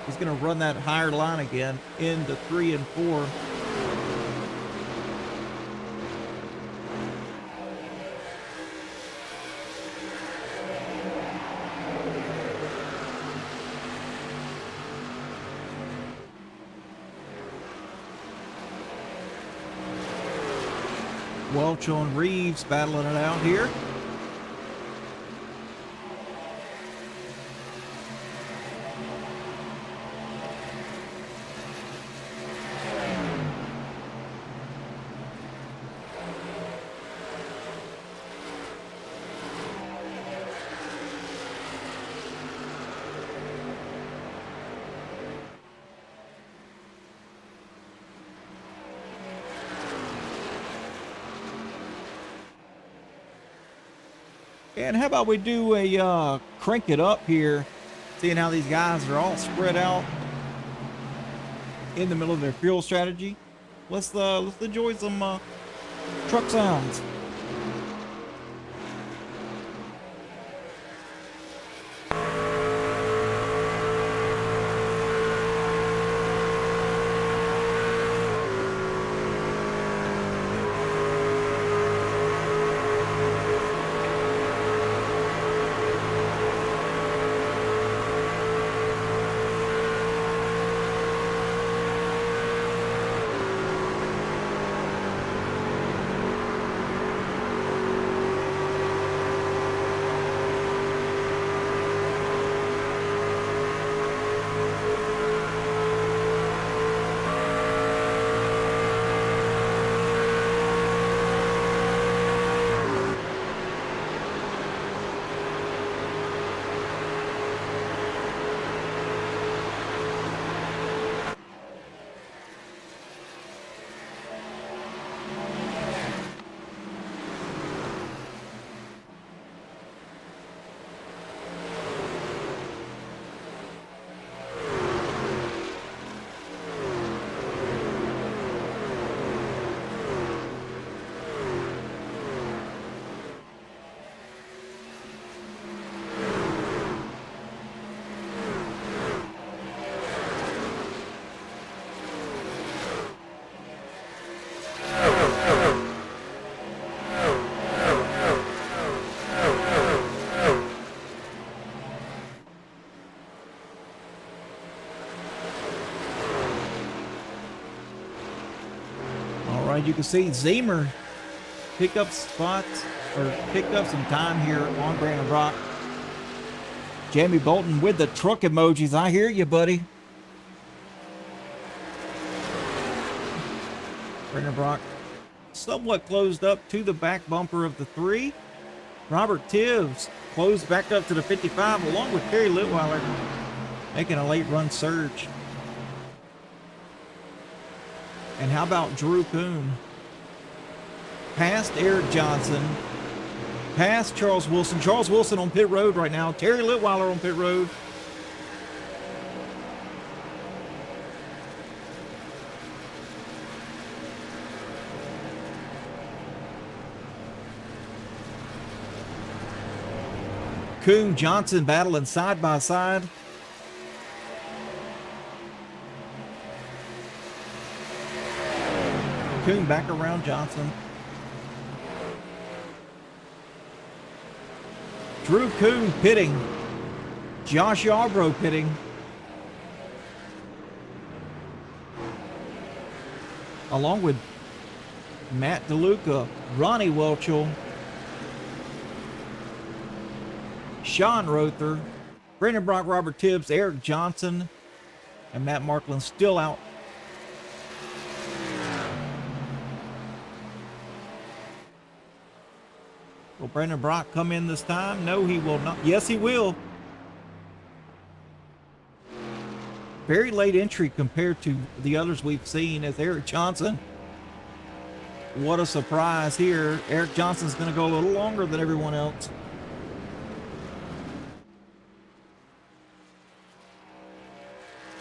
He's gonna run that higher line again into 3 and 4. Welch on Reeves battling it out here. And how about we do a crank it up here, seeing how these guys are all spread out in the middle of their fuel strategy. Let's enjoy some truck sounds. Right, you can see Zemer pick up spots or pick up some time here on Brandon Brock. Jamie Bolton with the truck emojis. I hear you, buddy. Brandon Brock somewhat closed up to the back bumper of the 3. Robert Tibbs closed back up to the 55 along with Terry Litweiler making a late run surge. And how about Drew Kuhn? Past Eric Johnson. Past Charles Wilson. Charles Wilson on pit road right now. Terry Litweiler on pit road. Kuhn, Johnson battling side by side. Kuhn back around Johnson. Drew Kuhn pitting. Josh Yarbrough pitting. Along with Matt DeLuca, Ronnie Welchel, Sean Rother, Brandon Brock, Robert Tibbs, Eric Johnson, and Matt Markland still out. Will Brandon Brock come in this time? No, he will not. Yes, he will. Very late entry compared to the others we've seen as Eric Johnson. What a surprise here. Eric Johnson's going to go a little longer than everyone else.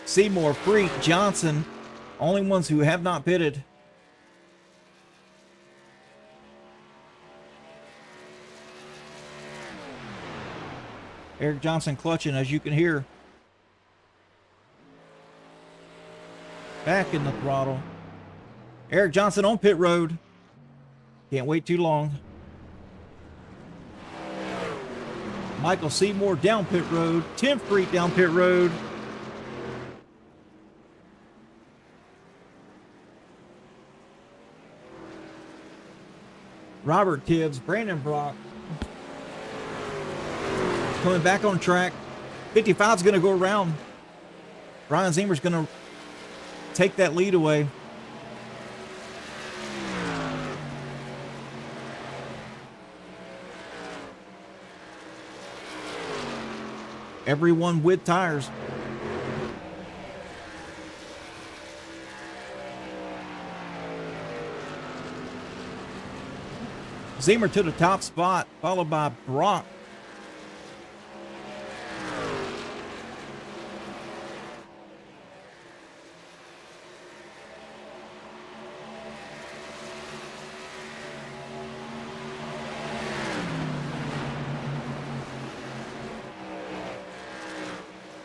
Seymour, Freak, Johnson, only ones who have not pitted. Eric Johnson clutching, as you can hear. Back in the throttle. Eric Johnson on pit road. Can't wait too long. Michael Seymour down pit road. Tim Freak down pit road. Robert Tibbs, Brandon Brock. Coming back on track. 55 is going to go around. Brian Zemer's going to take that lead away. Everyone with tires. Zemer to the top spot, followed by Brock.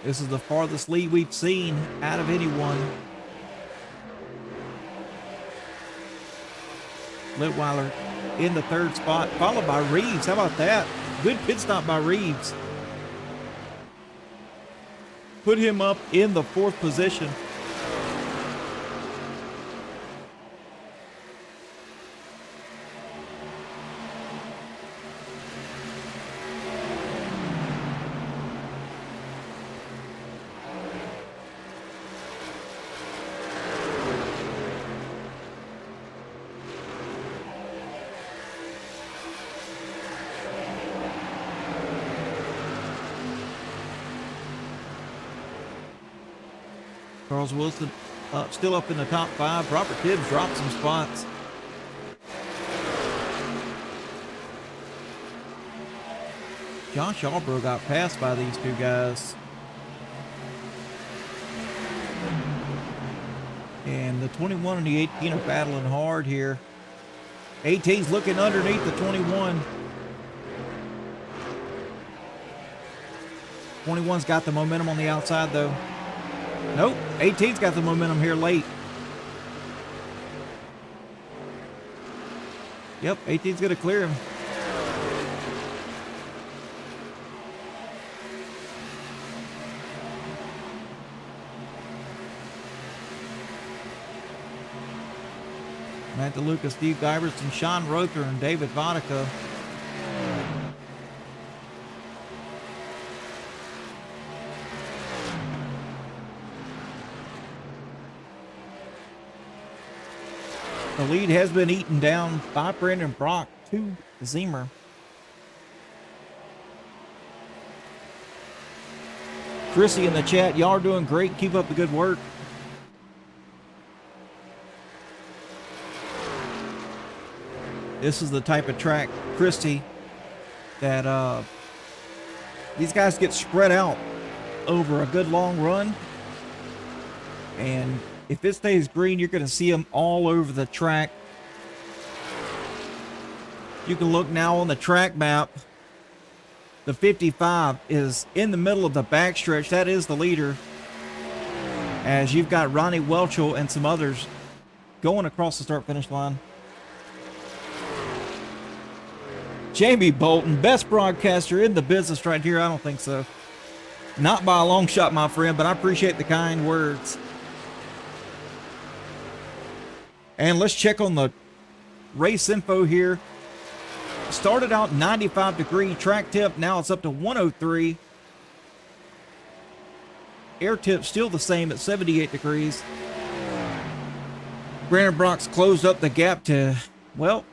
This is the farthest lead we've seen out of anyone. Litweiler in the third spot, followed by Reeves. How about that? Good pit stop by Reeves. Put him up in the fourth position. Charles Wilson still up in the top 5. Robert Tibbs dropped some spots. Josh Yarbrough got passed by these two guys. And the 21 and the 18 are battling hard here. 18's looking underneath the 21. 21's got the momentum on the outside though. Nope, 18's got the momentum here late. Yep, 18's going to clear him. Matt DeLuca, Steve Gibertson, Sean Rother, and David Vodka. The lead has been eaten down by Brandon Brock to Zemer. Chrissy in the chat, y'all are doing great. Keep up the good work. This is the type of track, Christy, that these guys get spread out over a good long run. And if it stays green, you're going to see them all over the track. You can look now on the track map. The 55 is in the middle of the backstretch. That is the leader. As you've got Ronnie Welchel and some others going across the start-finish line. Jamie Bolton, best broadcaster in the business right here. I don't think so. Not by a long shot, my friend, but I appreciate the kind words. And let's check on the race info here. Started out 95-degree track tip. Now it's up to 103. Air tip still the same at 78 degrees. Brandon Brock's closed up the gap to, well,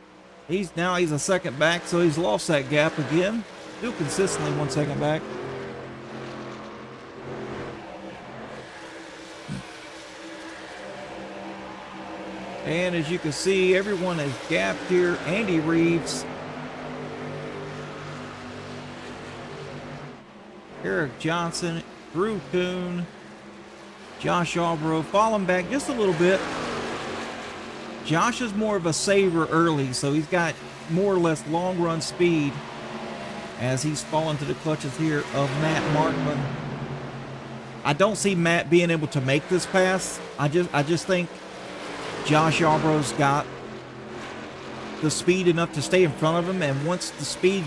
he's a second back, so he's lost that gap again. Still consistently 1 second back. And as you can see, everyone is gapped here. Andy Reeves, Eric Johnson, Drew Kuhn, Josh Albro, falling back just a little bit. Josh is more of a saver early, so he's got more or less long run speed as he's fallen to the clutches here of Matt Markman. I don't see Matt being able to make this pass. I just think Josh Albro's got the speed enough to stay in front of him, and once the speed,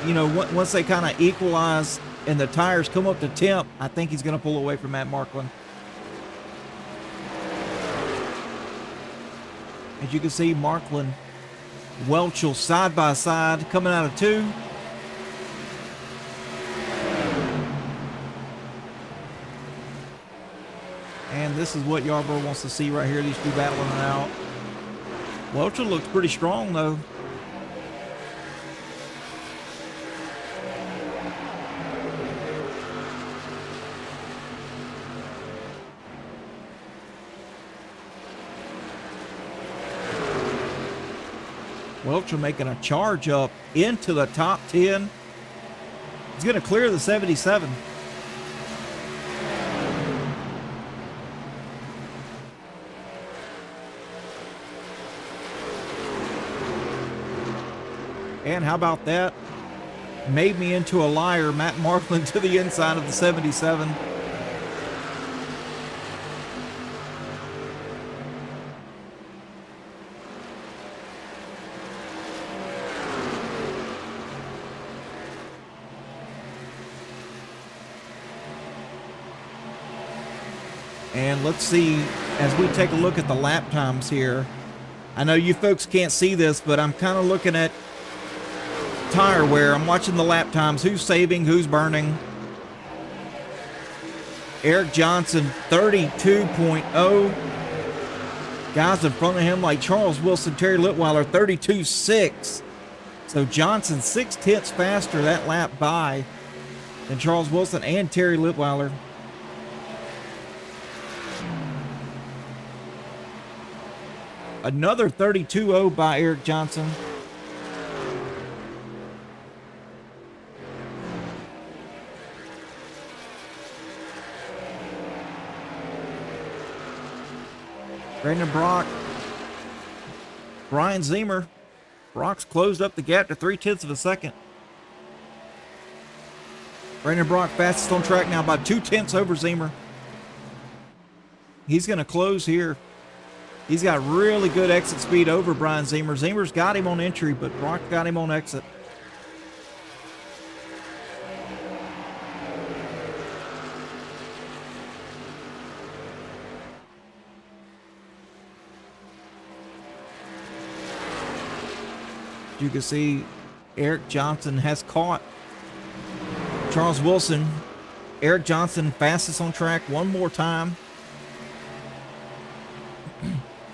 once they kind of equalize and the tires come up to temp, I think he's going to pull away from Matt Markman. As you can see, Markland, Welchel side by side coming out of 2. And this is what Yarborough wants to see right here, these two battling it out. Welchel looks pretty strong, though. Welchel making a charge up into the top 10. He's going to clear the 77. And how about that? Made me into a liar. Matt Markland to the inside of the 77. And let's see, as we take a look at the lap times here. I know you folks can't see this, but I'm kind of looking at tire wear. I'm watching the lap times. Who's saving? Who's burning? Eric Johnson, 32.0. Guys in front of him like Charles Wilson, Terry Litweiler, 32.6. So Johnson 0.6 faster that lap by than Charles Wilson and Terry Litweiler. Another 32.0 by Eric Johnson. Brandon Brock, Brian Zemer. Brock's closed up the gap to 0.3 of a second. Brandon Brock fastest on track now by 0.2 over Zemer. He's going to close here. He's got really good exit speed over Brian Zemer. Zemer's got him on entry, but Brock got him on exit. You can see Eric Johnson has caught Charles Wilson. Eric Johnson fastest on track one more time.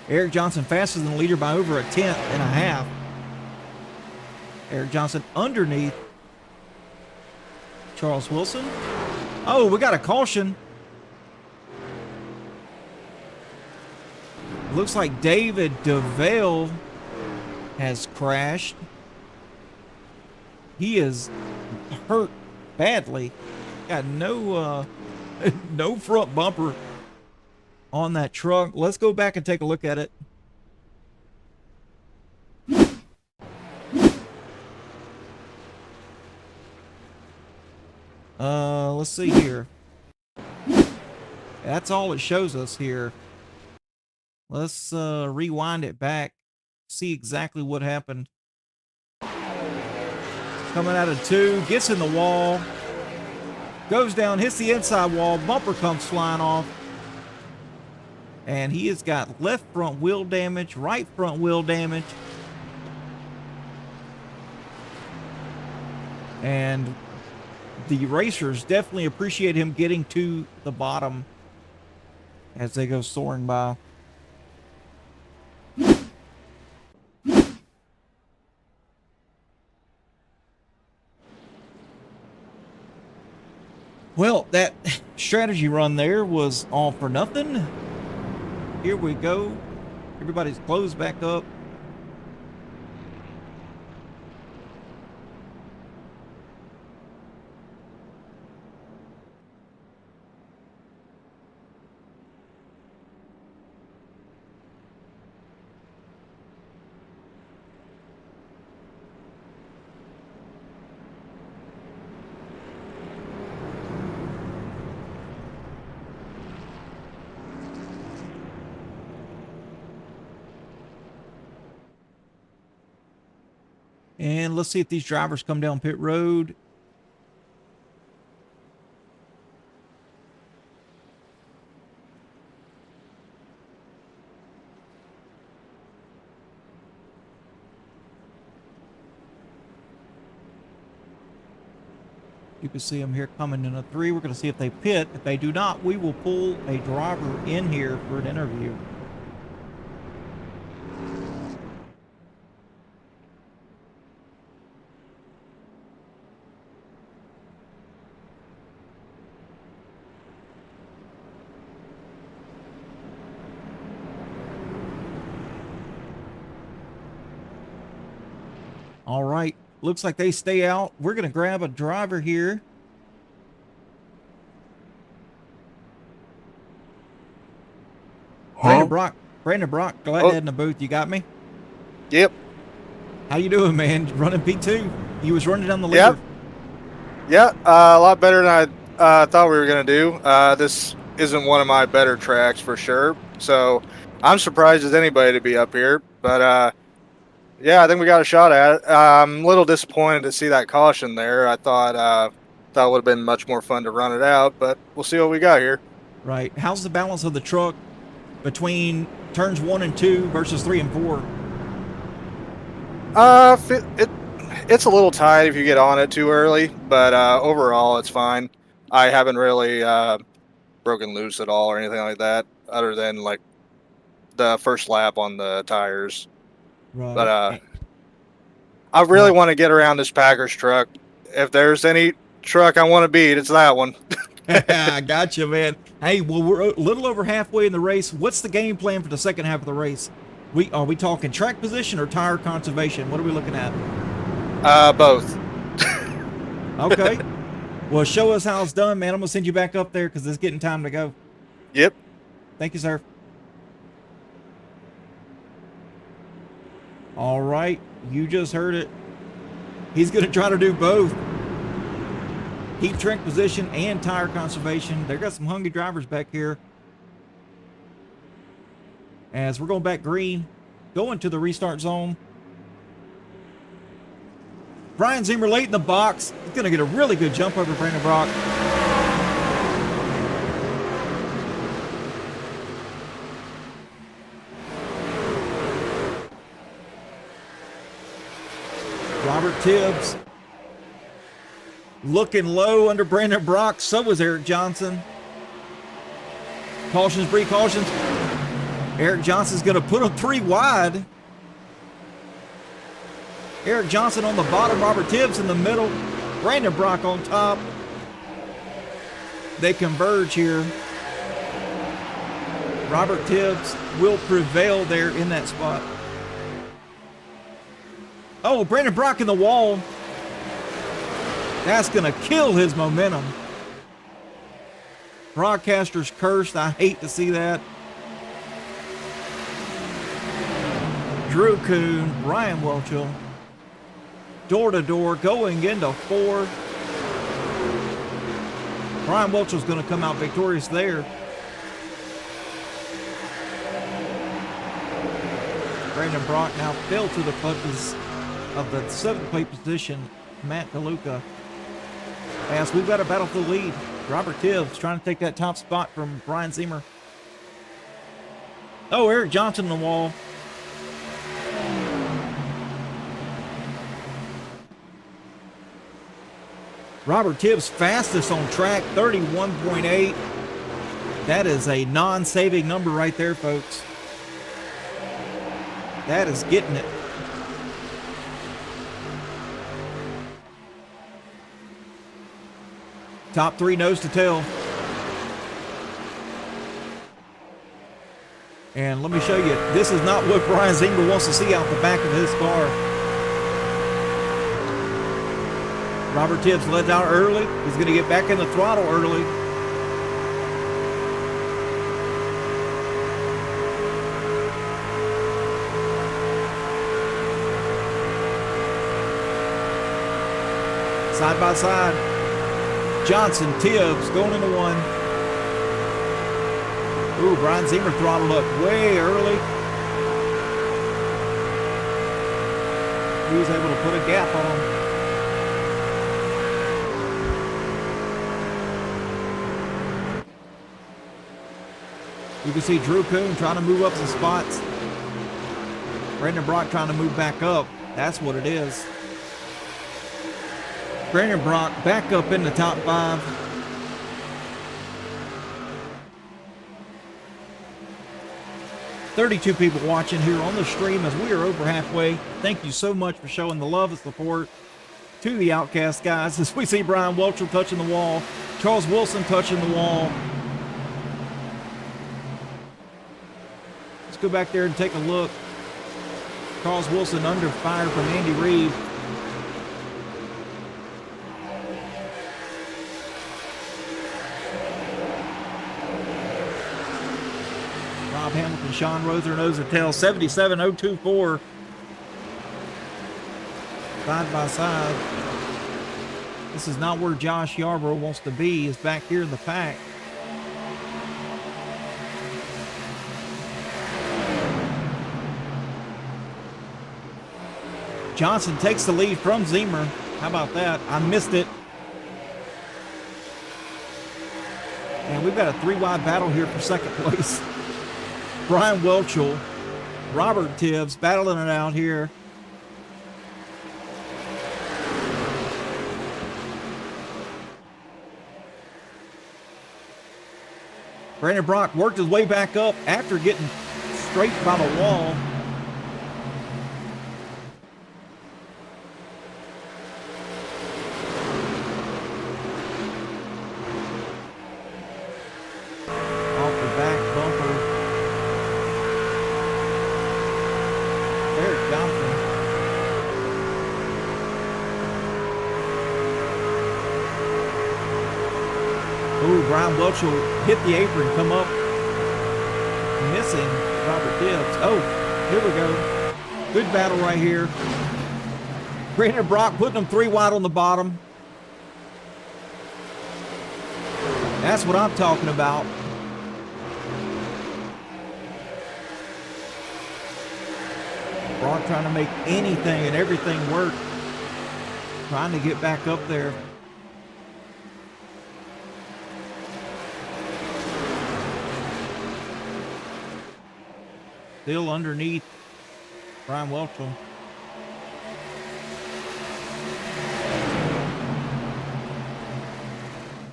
Eric Johnson faster than the leader by over a tenth and a half. Eric Johnson underneath Charles Wilson. Oh, we got a caution. Looks like David DeVale has crashed. He is hurt badly. Got no no front bumper on that truck. Let's go back and take a look at it. Let's see here. That's all it shows us here. Let's rewind it back, see exactly what happened. Coming out of 2, gets in the wall, goes down, hits the inside wall, bumper comes flying off. And he has got left front wheel damage, right front wheel damage. And the racers definitely appreciate him getting to the bottom as they go soaring by. Well, that strategy run there was all for nothing. Here we go. Everybody's closed back up. And let's see if these drivers come down pit road. You can see them here coming in a 3. We're going to see if they pit. If they do not, we will pull a driver in here for an interview. All right, looks like they stay out. We're going to grab a driver here. Brandon Brock, glad to have in the booth. You got me? Yep. How you doing, man? Running P2. You was running down the leader. Yep. Yeah, a lot better than I thought we were going to do. This isn't one of my better tracks for sure. So I'm surprised as anybody to be up here. But yeah, I think we got a shot at it. I'm a little disappointed to see that caution there. I thought it would have been much more fun to run it out, but we'll see what we got here. Right. How's the balance of the truck between turns 1 and 2 versus 3 and 4? It's a little tight if you get on it too early, but overall it's fine. I haven't really broken loose at all or anything like that, other than like the first lap on the tires. Right. But I really want to get around this Packers truck. If there's any truck I want to beat, it's that one. I gotcha, man. Hey, well, we're a little over halfway in the race. What's the game plan for the second half of the race? Are we talking track position or tire conservation? What are we looking at? Both. Okay. Well, show us how it's done, man. I'm going to send you back up there because it's getting time to go. Yep. Thank you, sir. All right. You just heard it. He's going to try to do both. Keep track position and tire conservation. They got some hungry drivers back here. As we're going back green, going to the restart zone. Brian Zimmer late in the box. He's going to get a really good jump over Brandon Brock. Robert Tibbs looking low under Brandon Brock. So was Eric Johnson. Cautions, precautions. Eric Johnson's going to put him 3 wide. Eric Johnson on the bottom, Robert Tibbs in the middle, Brandon Brock on top. They converge here. Robert Tibbs will prevail there in that spot. Oh, Brandon Brock in the wall. That's going to kill his momentum. Broadcaster's cursed. I hate to see that. Drew Kuhn, Brian Welchel, door to door, going into 4. Brian Welchel's going to come out victorious there. Brandon Brock now fell to the clutches of the 7th place position, Matt DeLuca. As we've got a battle for the lead. Robert Tibbs trying to take that top spot from Brian Ziemer. Oh, Eric Johnson on the wall. Robert Tibbs fastest on track, 31.8. That is a non-saving number right there, folks. That is getting it. Top 3 nose to tail. And let me show you, this is not what Brian Ziemer wants to see out the back of his car. Robert Tibbs led out early. He's going to get back in the throttle early. Side by side. Johnson, Tibbs going into 1. Ooh, Brian Ziemer throttled up way early. He was able to put a gap on him. You can see Drew Kuhn trying to move up some spots. Brandon Brock trying to move back up. That's what it is. Brandon Brock back up in the top 5. "32 people watching here on the stream as we are over halfway. Thank you so much for showing the love and support to the Outcast guys. As we see Brian Welchel touching the wall, Charles Wilson touching the wall. Let's go back there and take a look. Charles Wilson under fire from Andy Reid. Rob Hamilton, Sean Roser, nose to tail, 77.024. Side by side. This is not where Josh Yarborough wants to be. He's back here in the pack. Johnson takes the lead from Ziemer. How about that? I missed it. And we've got a 3-wide battle here for second place. Brian Welchel, Robert Tibbs battling it out here. Brandon Brock worked his way back up after getting straight by the wall. Brian Welchel hit the apron, come up, missing Robert Tibbs. Oh, here we go. Good battle right here. Brandon Brock putting them 3 wide on the bottom. That's what I'm talking about. Brock trying to make anything and everything work. Trying to get back up there. Still underneath Brian Welchel.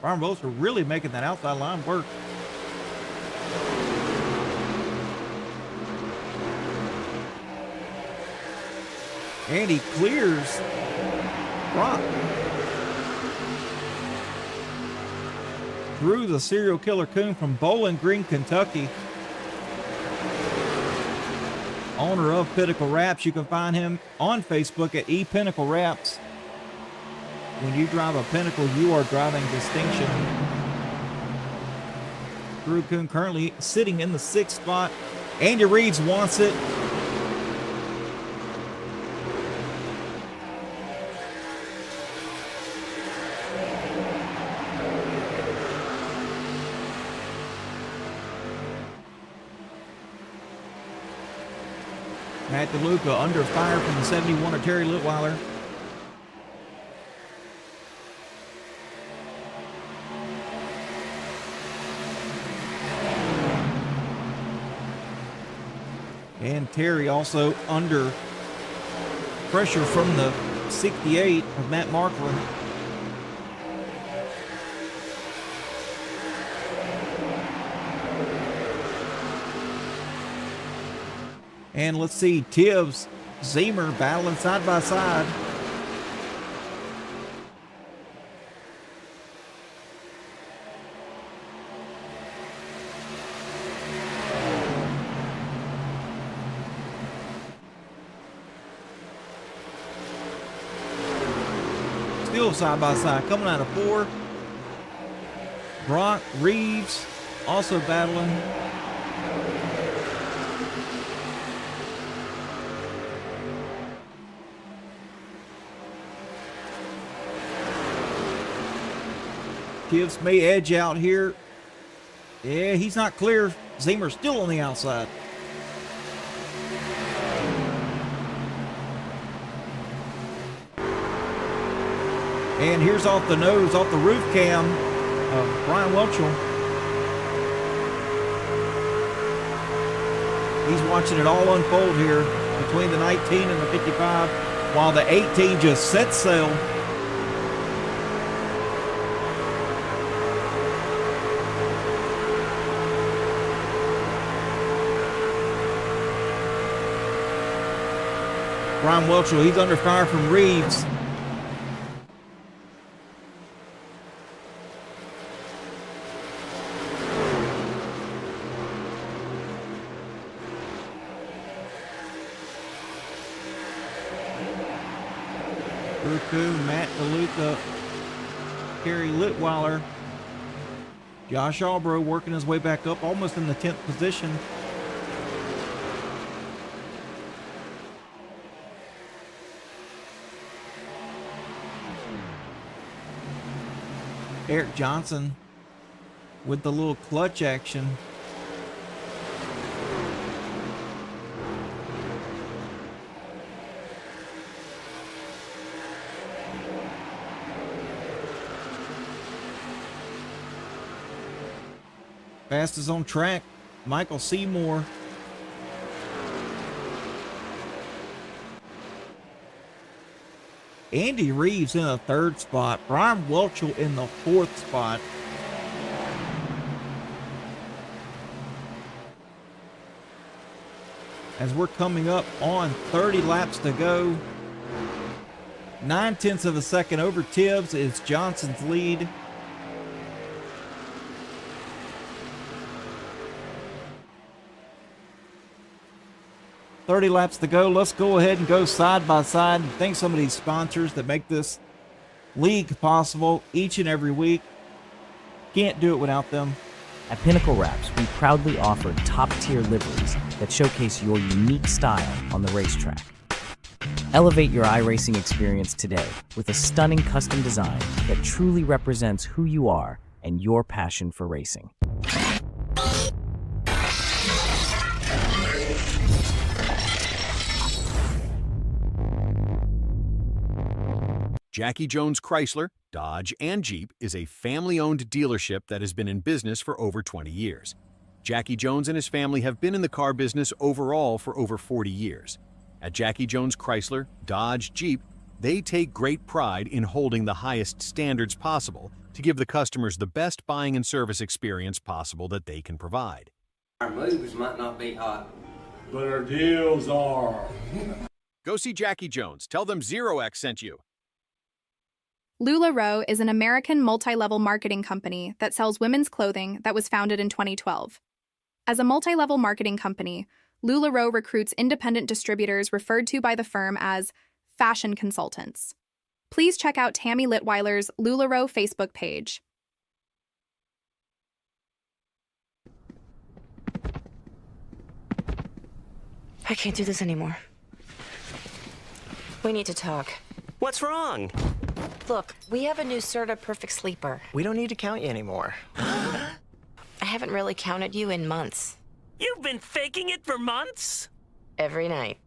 Brian Welch really making that outside line work. And he clears Brock through the serial killer coon from Bowling Green, Kentucky. Owner of Pinnacle Wraps. You can find him on Facebook at ePinnacle Wraps. When you drive a Pinnacle, you are driving distinction. Drew Coon currently sitting in the 6th spot. Andy Reeves wants it. Matt DeLuca under fire from the 71 of Terry Litweiler. And Terry also under pressure from the 68 of Matt Markland. And let's see, Tibbs, Zemer battling side by side. Still side by side, coming out of 4. Brock, Reeves, also battling. Tibbs may edge out here. Yeah, he's not clear. Zemer's still on the outside. And here's off the nose, off the roof cam of Brian Welchel. He's watching it all unfold here between the 19 and the 55, while the 18 just sets sail. Brian Welchel, he's under fire from Reeves. Burku, Matt DeLuca, Kerry Litweiler, Josh Albro working his way back up, almost in the 10th position. Eric Johnson with the little clutch action. Fastest on track, Michael Seymour. Andy Reeves in the 3rd spot. Brian Welchel in the 4th spot. As we're coming up on 30 laps to go. 9/10 of a second over Tibbs is Johnson's lead. $30 laps to go. Let's go ahead and go side by side and thank some of these sponsors that make this league possible each and every week. Can't do it without them. At Pinnacle Wraps, we proudly offer top-tier liveries that showcase your unique style on the racetrack. Elevate your iRacing experience today with a stunning custom design that truly represents who you are and your passion for racing. Jackie Jones Chrysler, Dodge, and Jeep is a family-owned dealership that has been in business for over 20 years. Jackie Jones and his family have been in the car business overall for over 40 years. At Jackie Jones Chrysler, Dodge, Jeep, they take great pride in holding the highest standards possible to give the customers the best buying and service experience possible that they can provide. Our moves might not be hot, but our deals are. Go see Jackie Jones. Tell them ZeroX sent you. LuLaRoe is an American multi-level marketing company that sells women's clothing that was founded in 2012. As a multi-level marketing company, LuLaRoe recruits independent distributors referred to by the firm as fashion consultants. Please check out Tammy Litweiler's LuLaRoe Facebook page. I can't do this anymore. We need to talk. What's wrong? Look, we have a new Serta Perfect Sleeper. We don't need to count you anymore. I haven't really counted you in months. You've been faking it for months? Every night.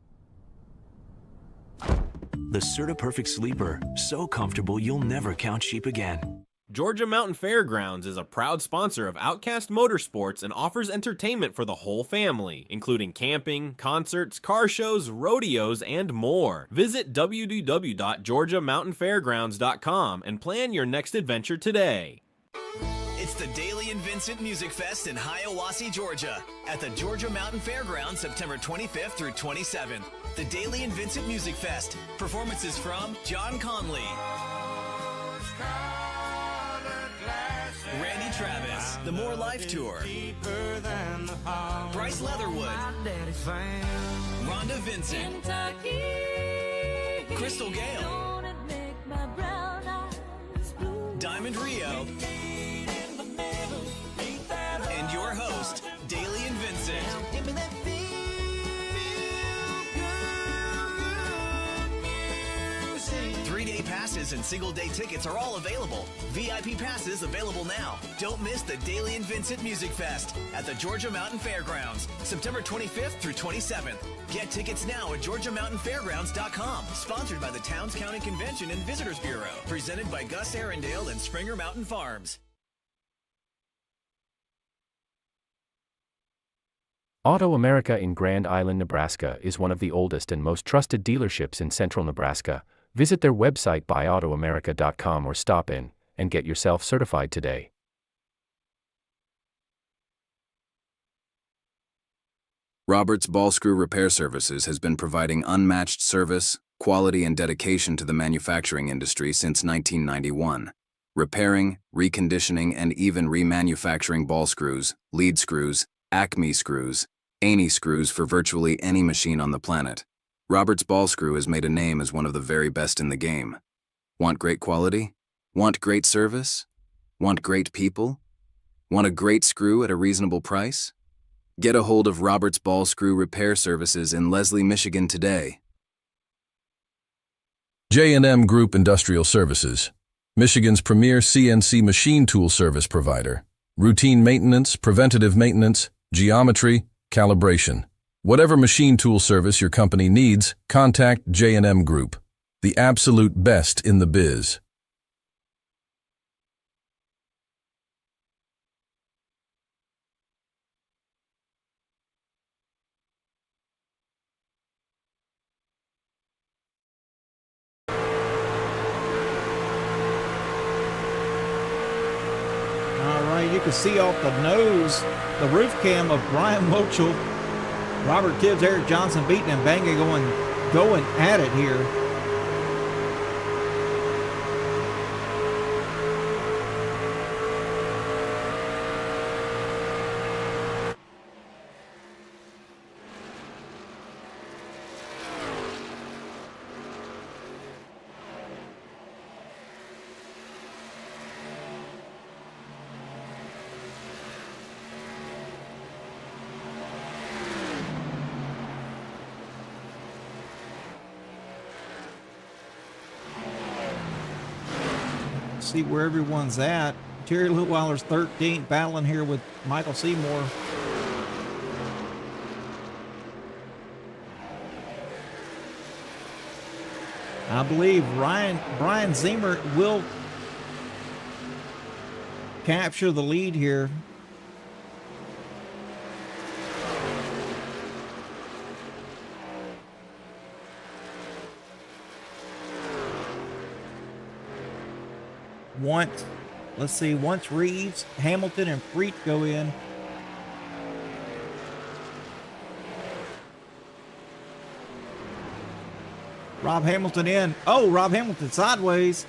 The Serta Perfect Sleeper, so comfortable you'll never count sheep again. Georgia Mountain Fairgrounds is a proud sponsor of Outcast Motorsports and offers entertainment for the whole family, including camping, concerts, car shows, rodeos, and more. Visit www.georgiamountainfairgrounds.com and plan your next adventure today. It's the Daly and Vincent Music Fest in Hiawassee, Georgia, at the Georgia Mountain Fairgrounds, September 25th through 27th. The Daly and Vincent Music Fest. Performances from John Conley, Randy Travis, The More Life Tour, Bryce Leatherwood, Rhonda Vincent, Crystal Gale, Diamond Rio, and your host, Daly and Vincent. 3-day passes and single-day tickets are all available. VIP passes available now. Don't miss the Daly and Vincent Music Fest at the Georgia Mountain Fairgrounds, September 25th through 27th. Get tickets now at GeorgiaMountainFairgrounds.com. Sponsored by the Towns County Convention and Visitors Bureau. Presented by Gus Arundel and Springer Mountain Farms. Auto America in Grand Island, Nebraska is one of the oldest and most trusted dealerships in central Nebraska. Visit their website buyautoamerica.com or stop in and get yourself certified today. Roberts Ball Screw Repair Services has been providing unmatched service, quality, and dedication to the manufacturing industry since 1991. Repairing, reconditioning, and even remanufacturing ball screws, lead screws, Acme screws, Aney screws for virtually any machine on the planet. Roberts Ball Screw has made a name as one of the very best in the game. Want great quality? Want great service? Want great people? Want a great screw at a reasonable price? Get a hold of Roberts Ball Screw Repair Services in Leslie, Michigan today. J&M Group Industrial Services, Michigan's premier CNC machine tool service provider. Routine maintenance, preventative maintenance, geometry, calibration. Whatever machine tool service your company needs, contact J&M Group, the absolute best in the biz. All right, you can see off the nose the roof cam of Brian Mochel, Robert Tibbs, Eric Johnson, Beaton, and Banga going at it here. See where everyone's at. Terry Litweiler's 13th, battling here with Michael Seymour. I believe Brian Zimmer will capture the lead here. Let's see, once Reeves, Hamilton, and Freet go in. Rob Hamilton in. Oh, Rob Hamilton sideways.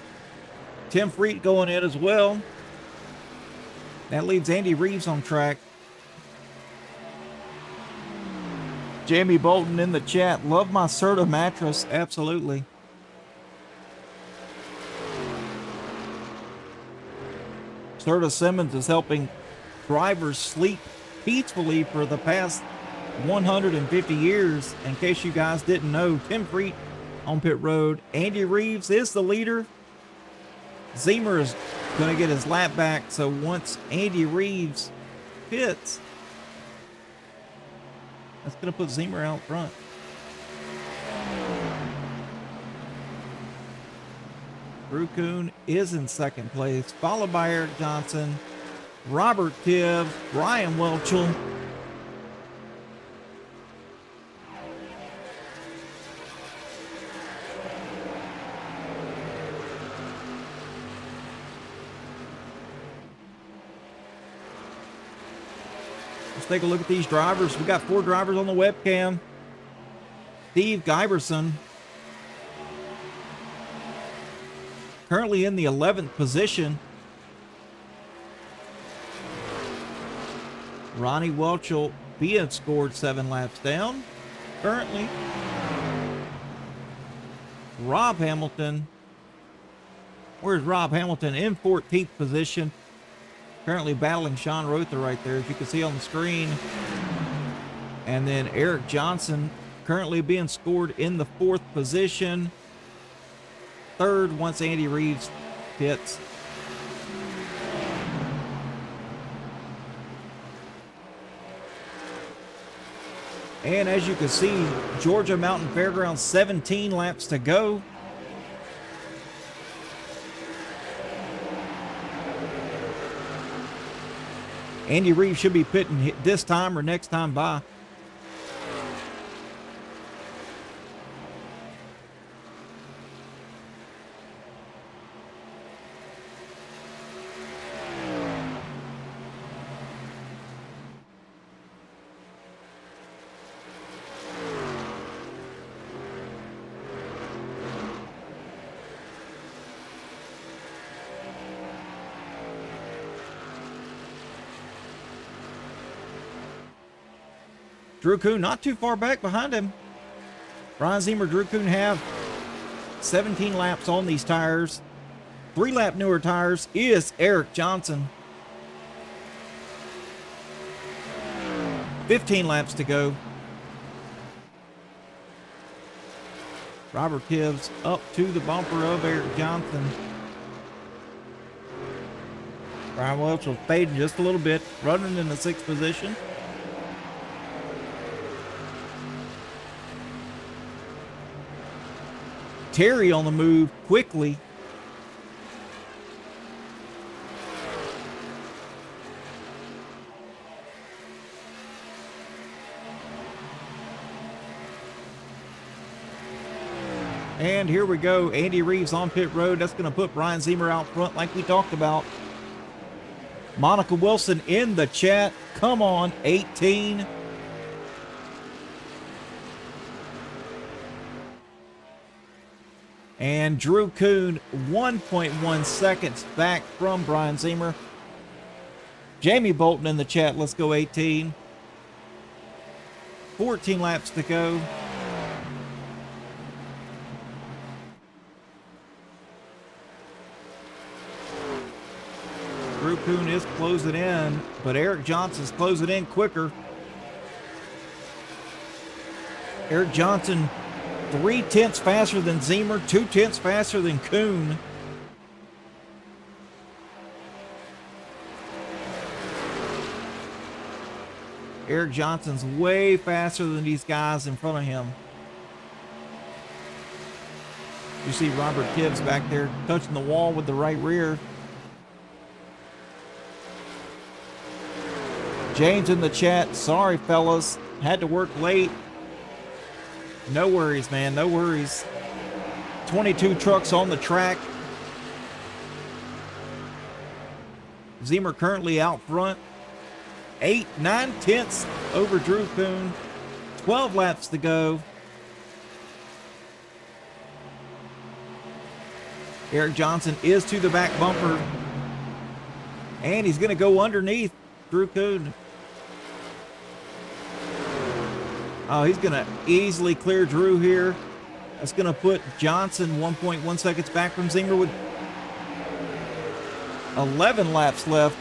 Tim Freet going in as well. That leaves Andy Reeves on track. Jamie Bolton in the chat. Love my Serta mattress. Absolutely. Serta Simmons is helping drivers sleep peacefully for the past 150 years. In case you guys didn't know, Tim Freet on pit road. Andy Reeves is the leader. Zemer is going to get his lap back. So once Andy Reeves pits, that's going to put Zemer out front. Drew Kuhn is in second place, followed by Eric Johnson, Robert Tibbs, Ryan Welchel. Let's take a look at these drivers. We got 4 drivers on the webcam. Steve Giberson, currently in the 11th position. Ronnie Welchel being scored 7 laps down. Currently, Rob Hamilton. Where's Rob Hamilton? In 14th position. Currently battling Sean Rother right there, as you can see on the screen. And then Eric Johnson currently being scored in the 4th position. 3rd once Andy Reeves hits. And as you can see, Georgia Mountain Fairgrounds, 17 laps to go. Andy Reeves should be pitting this time or next time by. Drew Kuhn not too far back behind him. Brian Zemer, Drew Kuhn have 17 laps on these tires. 3-lap newer tires is Eric Johnson. 15 laps to go. Robert Tibbs up to the bumper of Eric Johnson. Brian Welch will fade just a little bit, running in the 6th position. Terry on the move quickly. And here we go. Andy Reeves on pit road. That's going to put Brian Zemer out front like we talked about. Monica Wilson in the chat. Come on, 18. And Drew Kuhn, 1.1 seconds back from Brian Zemer. Jamie Bolton in the chat. Let's go 18. 14 laps to go. Drew Kuhn is closing in, but Eric Johnson's closing in quicker. Eric Johnson 3/10 faster than Zemer, 2/10 faster than Kuhn. Eric Johnson's way faster than these guys in front of him. You see Robert Tibbs back there touching the wall with the right rear. James in the chat. Sorry, fellas. Had to work late. No worries, man. No worries. 22 trucks on the track. Zemer currently out front. 9/10 over Drew Kuhn. 12 laps to go. Eric Johnson is to the back bumper. And he's going to go underneath Drew Kuhn. Oh, he's going to easily clear Drew here. That's going to put Johnson 1.1 seconds back from Zemer with 11 laps left.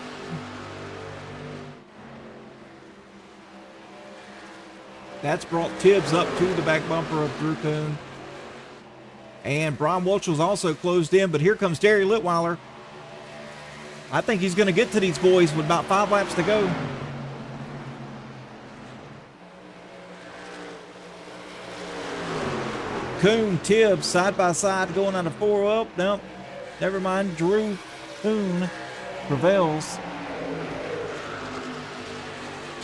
That's brought Tibbs up to the back bumper of Drew Kuhn. And Brian Welchell's also closed in, but here comes Terry Litweiler. I think he's going to get to these boys with about 5 laps to go. Kuhn, Tibbs, side by side, going on a 4 up. No, never mind. Drew Kuhn prevails.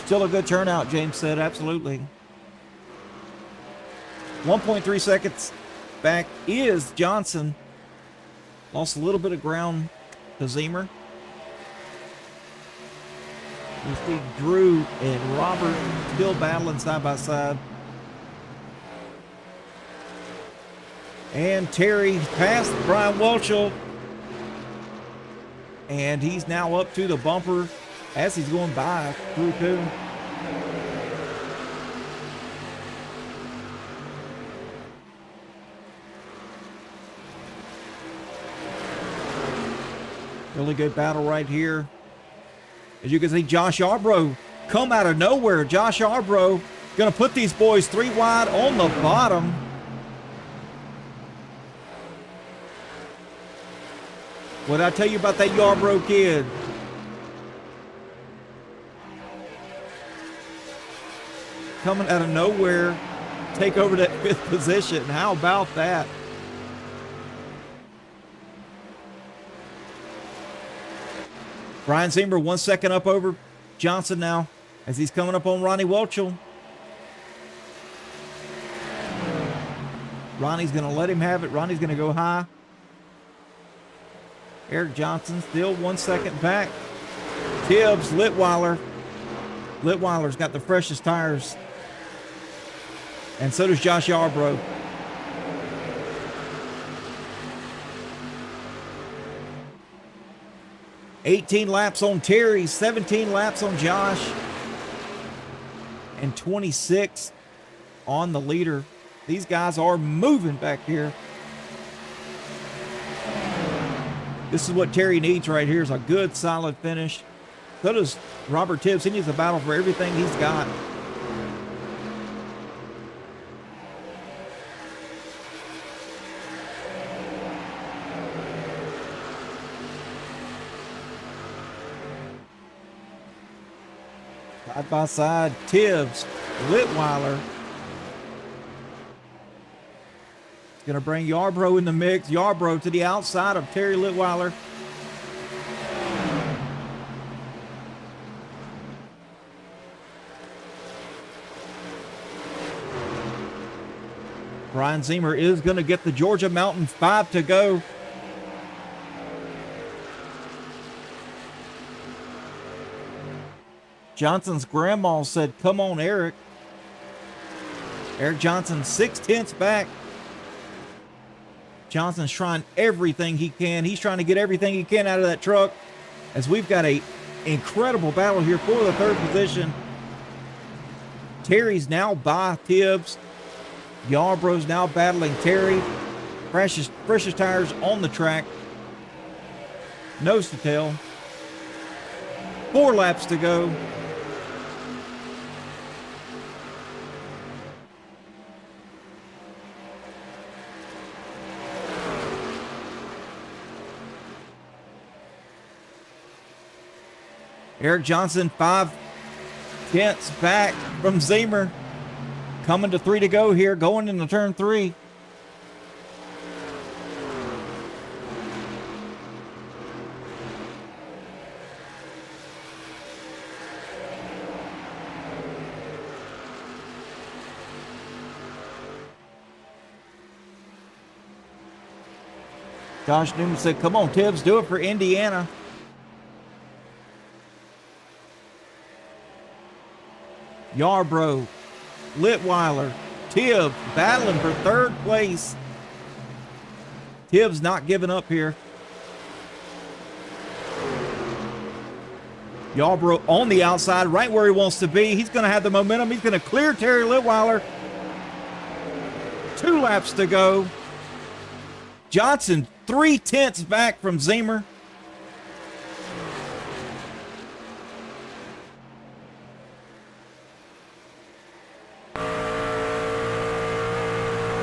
Still a good turnout, James said. Absolutely. 1.3 seconds back is Johnson. Lost a little bit of ground to Zemer. We see Drew and Robert still battling side by side. And Terry passed Brian Welchel. And he's now up to the bumper as he's going by Drew Kuhn. Really good battle right here. As you can see, Josh Arbrough come out of nowhere. Josh Arbrough going to put these boys 3 wide on the bottom. What did I tell you about that Yarbrough kid? Coming out of nowhere, take over that 5th position. How about that? Brian Zemer 1 second up over Johnson now as he's coming up on Ronnie Welchel. Ronnie's going to let him have it. Ronnie's going to go high. Eric Johnson still 1 second back. Tibbs, Litweiler. Litweiler's got the freshest tires. And so does Josh Yarbrough. $18 laps on Terry, 17 laps on Josh, and 26 on the leader. These guys are moving back here. This is what Terry needs right here, is a good, solid finish. So does Robert Tibbs. He needs a battle for everything he's got. Side by side, Tibbs, Litweiler. It's going to bring Yarbrough in the mix. Yarbrough to the outside of Terry Litweiler. Brian Zemer is going to get the Georgia Mountain 5 to go. Johnson's grandma said, "Come on, Eric." Eric Johnson 6/10 back. Johnson's trying everything he can. He's trying to get everything he can out of that truck as we've got a incredible battle here for the 3rd position. Terry's now by Tibbs. Yarbrough's now battling Terry. Freshest tires on the track. Nose to tail. 4 laps to go. Eric Johnson 5/10 back from Zemer. Coming to 3 to go here, going into turn 3. Josh Newman said, "Come on, Tibbs, do it for Indiana." Yarbrough, Litweiler, Tibbs battling for third place. Tibbs not giving up here. Yarbrough on the outside, right where he wants to be. He's going to have the momentum. He's going to clear Terry Litweiler. 2 laps to go. Johnson 3/10 back from Zemer.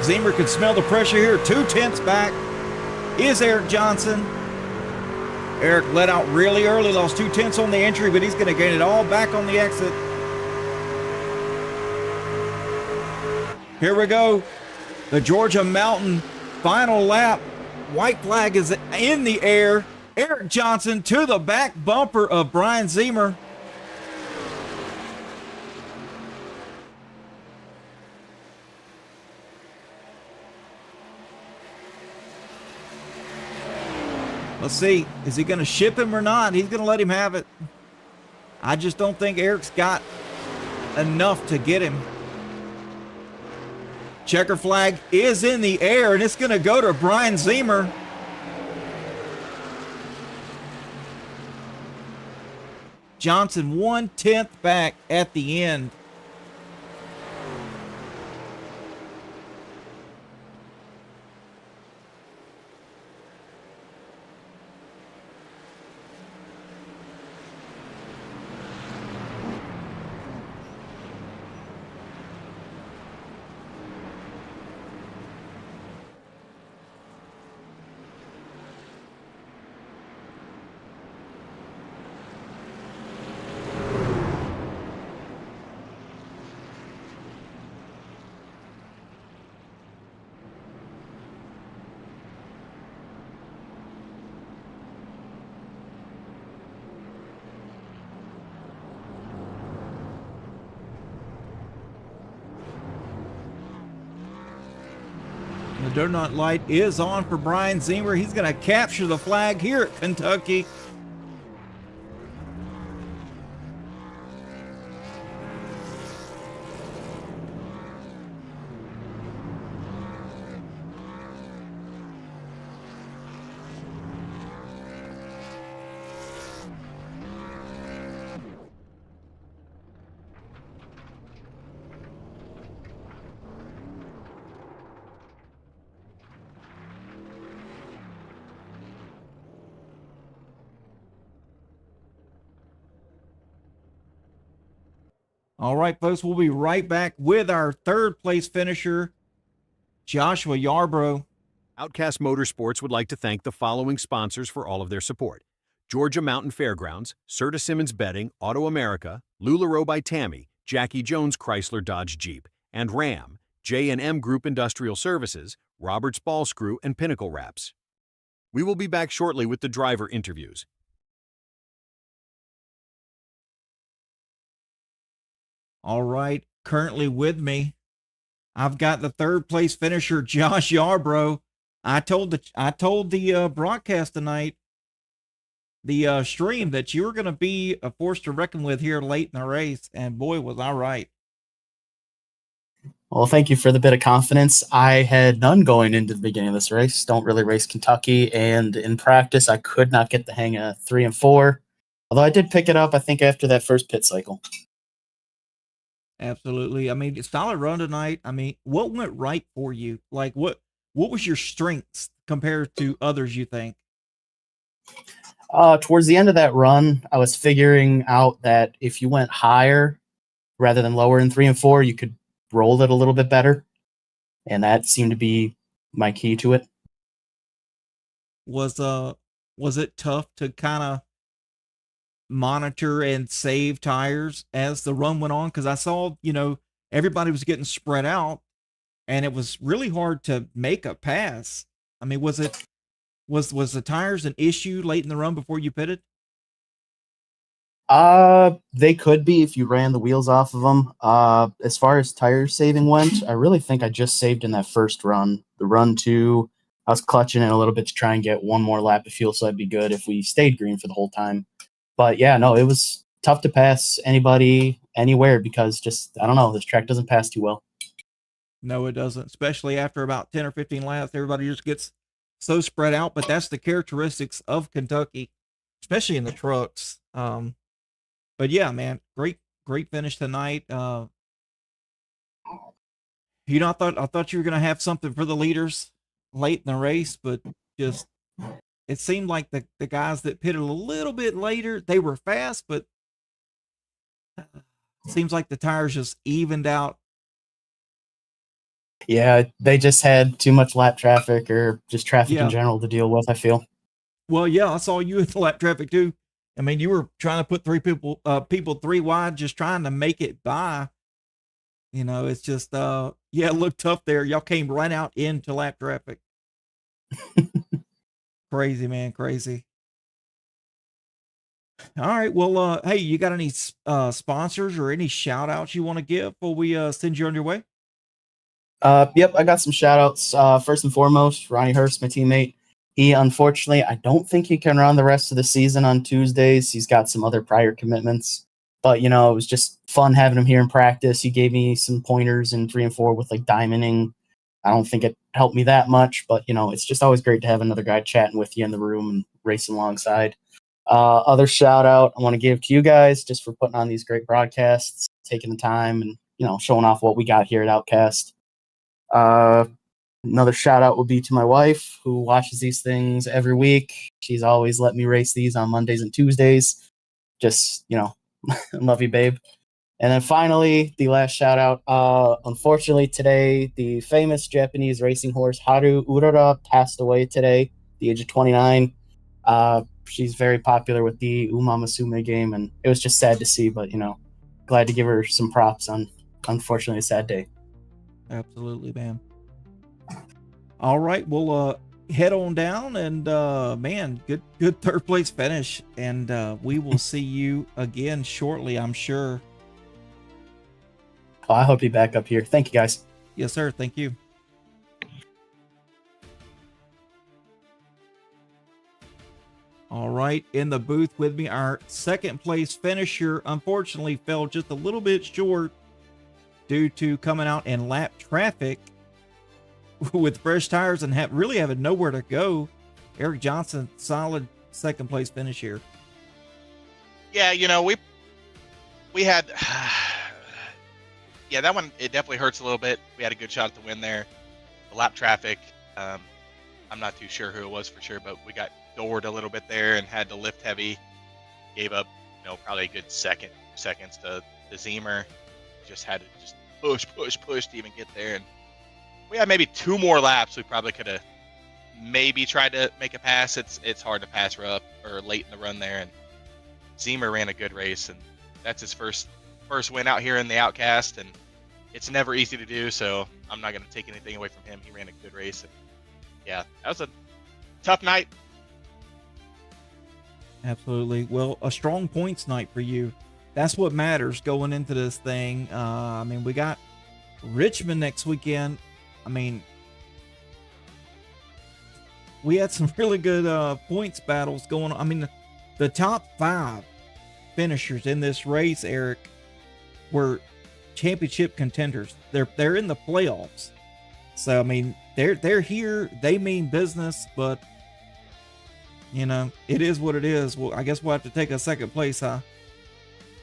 Zemer can smell the pressure here. 2/10 back is Eric Johnson. Eric let out really early, lost 2/10 on the entry, but he's going to gain it all back on the exit. Here we go. The Georgia Mountain final lap. White flag is in the air. Eric Johnson to the back bumper of Brian Zemer. Let's see. Is he going to ship him or not? He's going to let him have it. I just don't think Eric's got enough to get him. Checker flag is in the air, and it's going to go to Brian Zemer. Johnson 1/10 back at the end. The donut light is on for Brian Zemer. He's going to capture the flag here at Kentucky. All right, folks, we'll be right back with our third place finisher, Joshua Yarbrough. Outcast Motorsports would like to thank the following sponsors for all of their support: Georgia Mountain Fairgrounds, Serta Simmons Bedding, Auto America, LuLaRoe by Tammy, Jackie Jones Chrysler Dodge Jeep, and Ram, J&M Group Industrial Services, Roberts Ball Screw, and Pinnacle Wraps. We will be back shortly with the driver interviews. All right, currently with me, I've got the third place finisher, Josh Yarbrough. I told the broadcast tonight, the stream, that you were going to be a force to reckon with here late in the race, and boy, was I right. Well, thank you for the bit of confidence. I had none going into the beginning of this race. Don't really race Kentucky, and in practice, I could not get the hang of 3 and 4. Although I did pick it up, I think, after that first pit cycle. Absolutely. I mean, solid run tonight. I mean, what went right for you? Like, what was your strengths compared to others, you think? Towards the end of that run, I was figuring out that if you went higher rather than lower in 3 and 4, you could roll it a little bit better. And that seemed to be my key to it. Was it tough to kind of monitor and save tires as the run went on? Because I saw, everybody was getting spread out, and it was really hard to make a pass. I mean, was the tires an issue late in the run before you pitted? They could be if you ran the wheels off of them. As far as tire saving went, I really think I just saved in that first run. The run 2, I was clutching it a little bit to try and get one more lap of fuel, so I'd be good if we stayed green for the whole time. But yeah, no, it was tough to pass anybody anywhere because just, I don't know, this track doesn't pass too well. No, it doesn't, especially after about 10 or 15 laps. Everybody just gets so spread out, but that's the characteristics of Kentucky, especially in the trucks. But yeah, man, great finish tonight. I thought you were gonna have something for the leaders late in the race, but just it seemed like the guys that pitted a little bit later, they were fast, but it seems like the tires just evened out. Yeah, they just had too much lap traffic or just traffic in Yeah. general to deal with, I feel. Well, yeah, I saw you in the lap traffic too. I mean, you were trying to put people three wide, just trying to make it by. You know, it's just, yeah, it looked tough there. Y'all came right out into lap traffic. Crazy, man, crazy. All right, well, hey, you got any sponsors or any shout outs you want to give before we send you on your way? Yep, I got some shout outs. First and foremost, Ronnie Hurst, my teammate. He, unfortunately, I don't think he can run the rest of the season on Tuesdays. He's got some other prior commitments. But, you know, it was just fun having him here in practice. He gave me some pointers in 3 and 4 with, like, diamonding. I don't think it helped me that much, but, you know, it's just always great to have another guy chatting with you in the room and racing alongside. Other shout out I want to give to you guys just for putting on these great broadcasts, taking the time and, you know, showing off what we got here at Outcast. Another shout out would be to my wife who watches these things every week. She's always let me race these on Mondays and Tuesdays. Just, you know, love you, babe. And then finally, the last shout out. Unfortunately, today, the famous Japanese racing horse Haru Urara passed away today, at the age of 29. She's very popular with the Uma Musume game, and it was just sad to see, but, you know, glad to give her some props on, unfortunately, a sad day. Absolutely, man. All right, we'll head on down and man, good third place finish, and we will see you again shortly, I'm sure. Oh, I hope to be back up here. Thank you, guys. Yes, sir. Thank you. All right, in the booth with me, our second place finisher unfortunately fell just a little bit short due to coming out in lap traffic with fresh tires and really having nowhere to go. Eric Johnson, solid second place finish here. Yeah, you know, we had yeah, that one, it definitely hurts a little bit. We had a good shot at the win there. The lap traffic, I'm not too sure who it was for sure, but we got doored a little bit there and had to lift heavy. Gave up, you know, probably a good seconds to Zemer. Just had to just push to even get there. And we had maybe 2 more laps. We probably could have maybe tried to make a pass. It's hard to pass up or late in the run there. And Zemer ran a good race, and that's his first win out here in the Outcast, and it's never easy to do, so I'm not going to take anything away from him. He ran a good race, and yeah, that was a tough night. Absolutely. Well, a strong points night for you. That's what matters going into this thing. I mean, we got Richmond next weekend. I mean, we had some really good points battles going on. I mean, the top 5 finishers in this race, Eric, were championship contenders. They're in the playoffs. So I mean, they're here. They mean business, but you know, it is what it is. Well, I guess we'll have to take a second place, huh?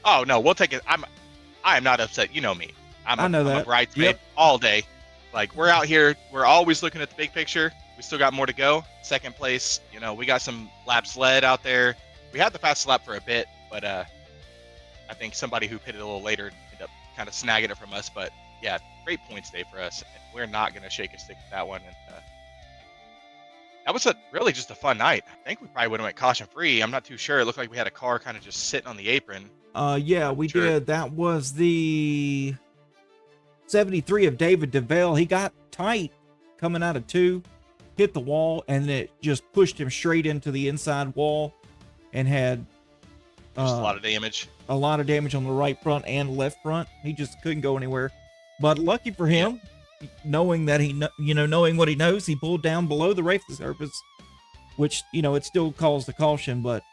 Oh no, we'll take it. I am not upset. You know me. I'm a bridesmaid all day. Like, we're out here. We're always looking at the big picture. We still got more to go. Second place. You know, we got some laps led out there. We had the fastest lap for a bit, but I think somebody who pitted a little later ended up kind of snagging it from us. But yeah, great points day for us. We're not going to shake a stick with that one. And that was really just a fun night. I think we probably would have went caution free. I'm not too sure. It looked like we had a car kind of just sitting on the apron. Yeah, we did. That was the 73 of David DeVale. He got tight coming out of 2, hit the wall, and it just pushed him straight into the inside wall and had just a lot of damage. A lot of damage on the right front and left front. He just couldn't go anywhere. But lucky for him, knowing that knowing what he knows, he pulled down below the racing surface, which, you know, it still caused the caution, but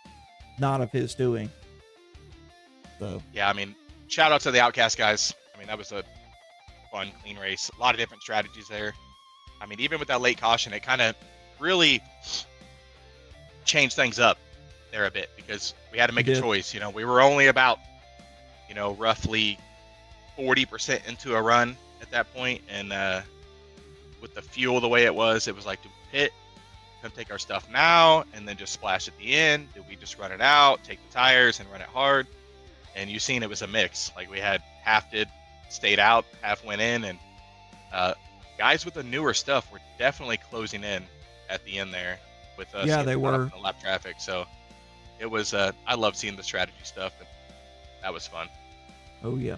not of his doing. So yeah, I mean, shout out to the Outcast guys. I mean, that was a fun, clean race. A lot of different strategies there. I mean, even with that late caution, it kind of really changed things up there a bit because we had to make a choice. We were only about, roughly 40% into a run at that point, and with the fuel the way it was like, do we pit, come take our stuff now, and then just splash at the end? Do we just run it out, take the tires, and run it hard? And you've seen it was a mix. Like we had half stayed out, half went in, and guys with the newer stuff were definitely closing in at the end there with us. Yeah, they were. In the lap traffic, so it was. I love seeing the strategy stuff, and that was fun. Oh yeah.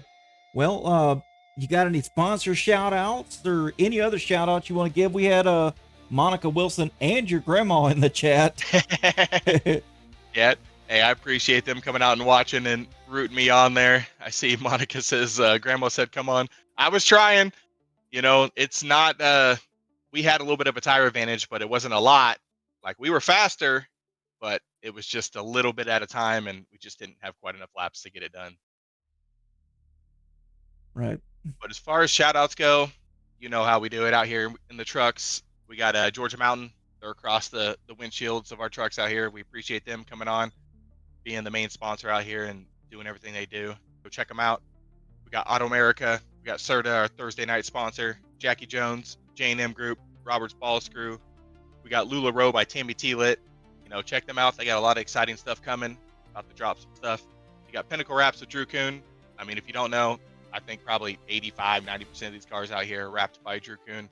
Well, you got any sponsor shout outs or any other shout outs you want to give? We had Monica Wilson and your grandma in the chat. Yeah. Hey, I appreciate them coming out and watching and rooting me on there. I see Monica says, grandma said, come on. I was trying. It's not, we had a little bit of a tire advantage, but it wasn't a lot. Like we were faster, but it was just a little bit at a time, and we just didn't have quite enough laps to get it done. Right. But as far as shout outs go, you know how we do it out here in the trucks. We got Georgia Mountain. They're across the windshields of our trucks out here. We appreciate them coming on, being the main sponsor out here and doing everything they do. Go check them out. We got Auto America. We got Serta, our Thursday night sponsor. Jackie Jones, J&M Group, Robert's Ball Screw. We got LuLaRoe by Tammy T-Lit. Check them out. They got a lot of exciting stuff coming. About to drop some stuff. You got Pinnacle Wraps with Drew Kuhn. I mean, if you don't know, I think probably 85-90% of these cars out here are wrapped by Drew Kuhn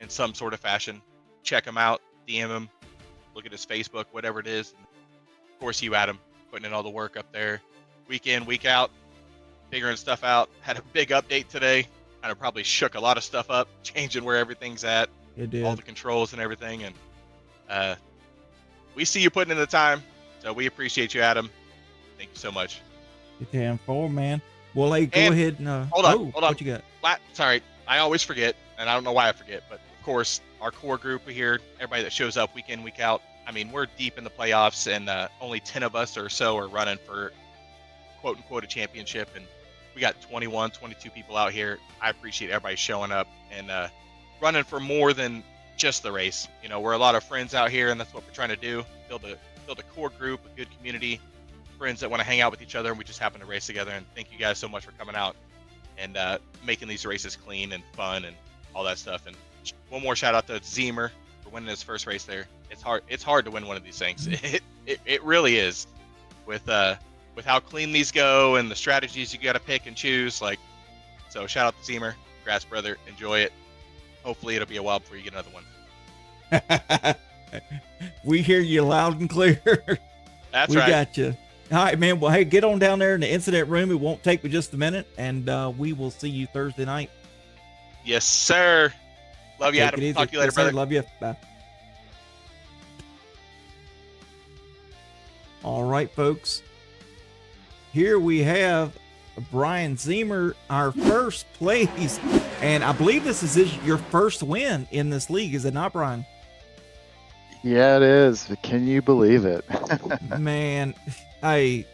in some sort of fashion. Check him out. DM him. Look at his Facebook, whatever it is. And of course, you, Adam, putting in all the work up there. Week in, week out, figuring stuff out. Had a big update today. Kind of probably shook a lot of stuff up, changing where everything's at. It did. All the controls and everything. And we see you putting in the time. So we appreciate you, Adam. Thank you so much. You're damn fool, man. Well, hey, go ahead and hold on. What you got? Sorry, I always forget, and I don't know why I forget, but of course, our core group here, everybody that shows up week in, week out. I mean, we're deep in the playoffs, and only 10 of us or so are running for quote unquote a championship, and we got 21, 22 people out here. I appreciate everybody showing up and running for more than just the race. We're a lot of friends out here, and that's what we're trying to do: build a core group, a good community. Friends that want to hang out with each other, and we just happen to race together. And thank you guys so much for coming out and making these races clean and fun and all that stuff. And one more shout out to Zemer for winning his first race there. It's hard to win one of these things. It really is, with how clean these go and the strategies you got to pick and choose. So shout out to Zemer, Grass brother, enjoy it. Hopefully it'll be a while before you get another one. We hear you loud and clear. That's right. We got you. All right, man. Well, hey, get on down there in the incident room. It won't take but just a minute, and we will see you Thursday night. Yes, sir. Love you, Adam. Talk to you later, yes, sir. brother. Love you. Bye. All right, folks. Here we have Brian Zemer, our first place, and I believe this is your first win in this league. Is it not, Brian? Yeah, it is. Can you believe it? Man, hey,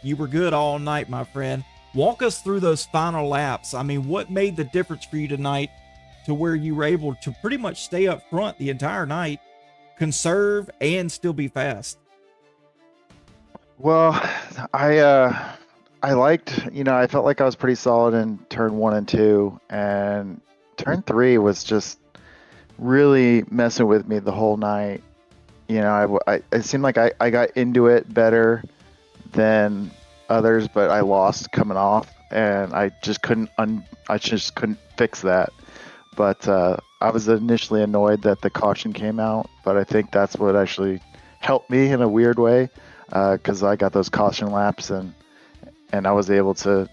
you were good all night, my friend. Walk us through those final laps. I mean, what made the difference for you tonight to where you were able to pretty much stay up front the entire night, conserve, and still be fast? Well, I liked, I felt like I was pretty solid in turn 1 and 2, and turn 3 was just really messing with me the whole night. It seemed like I got into it better than others, but I lost coming off, and I just couldn't fix that. But I was initially annoyed that the caution came out, but I think that's what actually helped me in a weird way, because I got those caution laps, and I was able to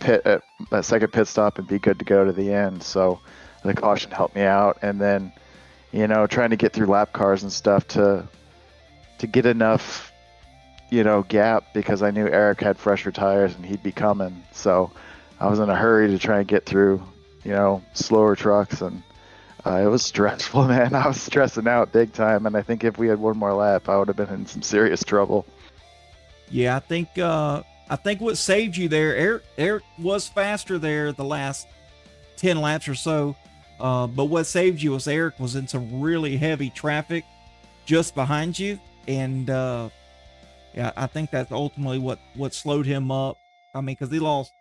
pit at that second pit stop and be good to go to the end. So the caution helped me out, and then trying to get through lap cars and stuff to get enough gap, because I knew Eric had fresher tires and he'd be coming. So I was in a hurry to try and get through slower trucks, and it was stressful, man. I was stressing out big time, and I think if we had one more lap, I would have been in some serious trouble. Yeah, I think I think what saved you there, Eric was faster there the last 10 laps or so. But what saved you was Eric was in some really heavy traffic just behind you. And yeah, I think that's ultimately what slowed him up. I mean, because he lost,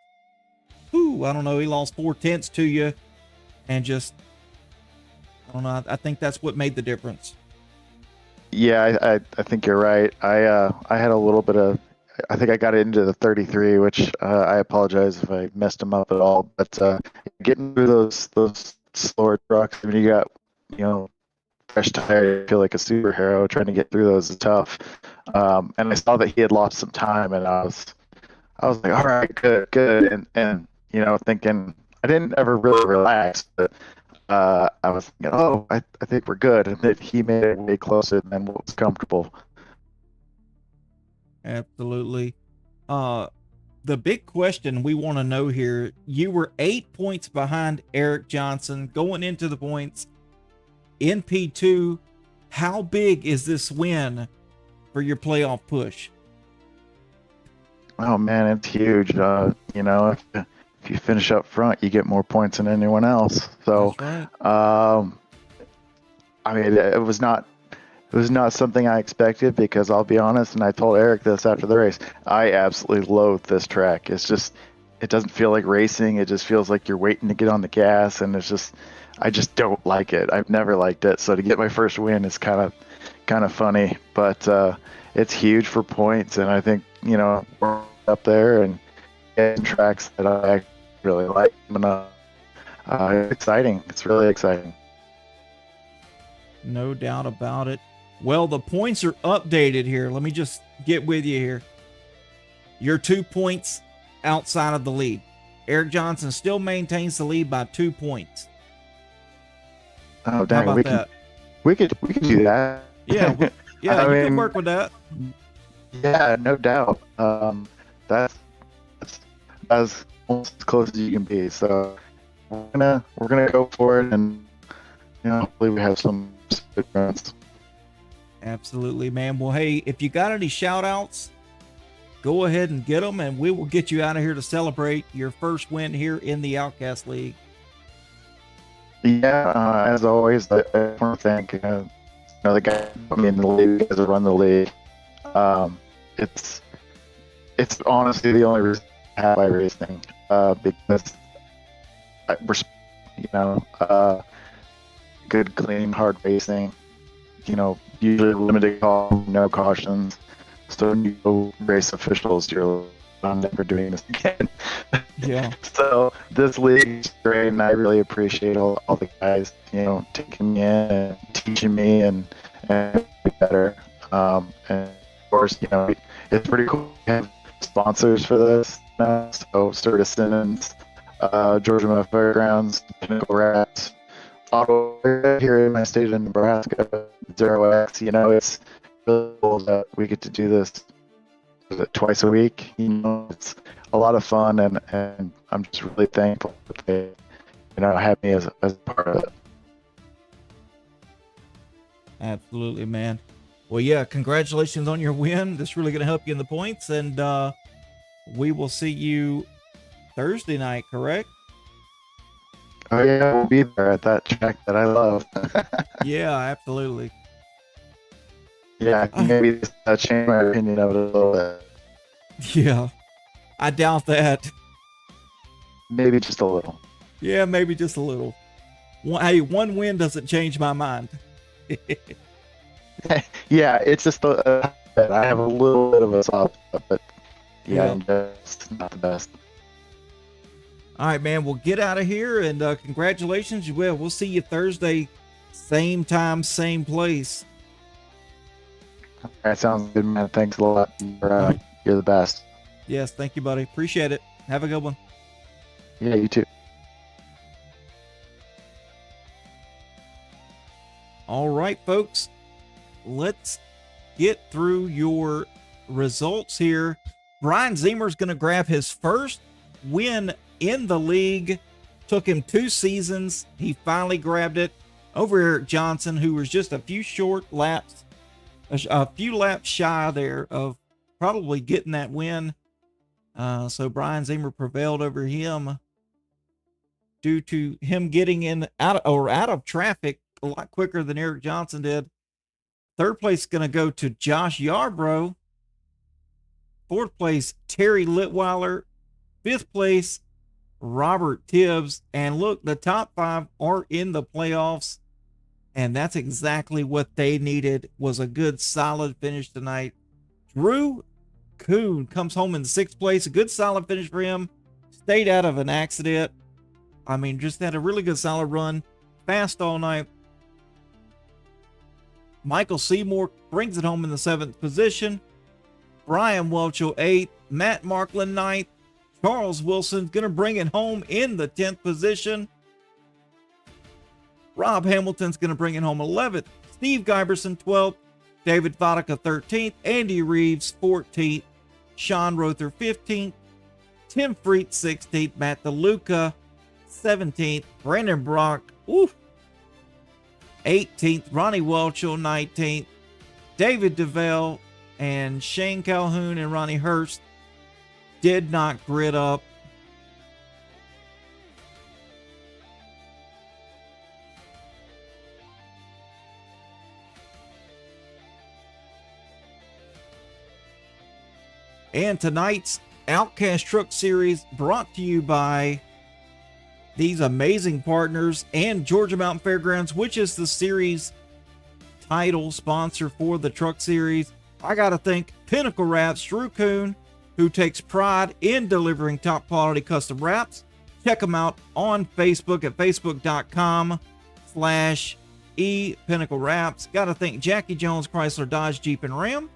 I don't know, he lost 4/10 to you. And just, I don't know, I think that's what made the difference. Yeah, I think you're right. I had a little bit of, I think I got into the 33, which I apologize if I messed them up at all. But getting through those slower trucks, I mean, you got, fresh tire, you feel like a superhero. Trying to get through those is tough. And I saw that he had lost some time, and I was like, all right, good. And thinking I didn't ever really relax, but I was thinking, oh, I think we're good, and that he made it way closer than what was comfortable. Absolutely. The big question we want to know here, you were 8 points behind Eric Johnson going into the points in P2. How big is this win for your playoff push? Oh man, it's huge. If you finish up front, you get more points than anyone else. So, that's right. I mean, it was not something I expected, because I'll be honest, and I told Eric this after the race, I absolutely loathe this track. It's just, it doesn't feel like racing. It just feels like you're waiting to get on the gas, and I just don't like it. I've never liked it. So to get my first win is kind of funny, but it's huge for points, and I think we're up there and getting tracks that I really like. It's exciting. It's really exciting. No doubt about it. Well, the points are updated here. Let me just get with you here. You're 2 points outside of the lead. Eric Johnson still maintains the lead by 2 points. Oh, dang. How about we could do that. Yeah, yeah, you can work with that. Yeah, no doubt. That's as almost as close as you can be. So we're gonna go for it, and hopefully we have some good runs. Absolutely, man. Well, hey, if you got any shout outs, go ahead and get them, and we will get you out of here to celebrate your first win here in the Outcast League. Yeah, as always, I want to thank the guy who put me in the league, guys that run the league. It's honestly the only reason I have racing, because we're good, clean, hard racing. Usually limited call, no cautions. So you race officials, I'm never doing this again. Yeah. So this league is great, and I really appreciate all the guys, taking me in and teaching me and be better. And of course, it's pretty cool to have sponsors for this now. So Serta Simmons, Georgia Mountain Fairgrounds, Pinnacle Rats, Auto here in my state of Nebraska, 0X. It's really cool that we get to do this twice a week. It's a lot of fun, and I'm just really thankful that they have me as a part of it. Absolutely, man. Well, yeah, congratulations on your win. This is really going to help you in the points, and we will see you Thursday night, correct? Oh yeah, we'll be there at that track that I love. Yeah, absolutely. Yeah, maybe change my opinion of it a little bit. Yeah, I doubt that. Maybe just a little. Yeah, maybe just a little. Hey, one win doesn't change my mind. Yeah, it's just I have a little bit of a soft spot, but yeah, I'm just not the best. All right, man. We'll get out of here, and congratulations. We'll see you Thursday, same time, same place. All right, sounds good, man. Thanks a lot. You're the best. Yes, thank you, buddy. Appreciate it. Have a good one. Yeah, you too. All right, folks. Let's get through your results here. Brian Zemer's going to grab his first win in the league. Took him 2 seasons. He finally grabbed it over Eric Johnson, who was just a few laps shy there of probably getting that win. So Brian Zimmer prevailed over him due to him getting out of traffic a lot quicker than Eric Johnson did. Third place is going to go to Josh Yarbrough. Fourth place, Terry Litweiler. Fifth place, Robert Tibbs. And look, the top 5 are in the playoffs. And that's exactly what they needed, was a good, solid finish tonight. Drew Kuhn comes home in 6th place. A good, solid finish for him. Stayed out of an accident. I mean, just had a really good, solid run. Fast all night. Michael Seymour brings it home in the 7th position. Brian Welchel 8th. Matt Markland 9th. Charles Wilson's going to bring it home in the 10th position. Rob Hamilton's going to bring it home 11th. Steve Giberson 12th. David Vodka 13th. Andy Reeves 14th. Sean Rother 15th. Tim Freet 16th. Matt DeLuca 17th. Brandon Brock 18th. Ronnie Welchel 19th. David DeVale and Shane Calhoun and Ronnie Hurst did not grit up. And tonight's Outcast Truck Series brought to you by these amazing partners and Georgia Mountain Fairgrounds, which is the series title sponsor for the Truck Series. I got to thank Pinnacle Wraps, Drew Kuhn, who takes pride in delivering top quality custom wraps. Check them out on Facebook at facebook.com/ePinnacle Wraps. Got to thank Jackie Jones, Chrysler, Dodge, Jeep, and Ram.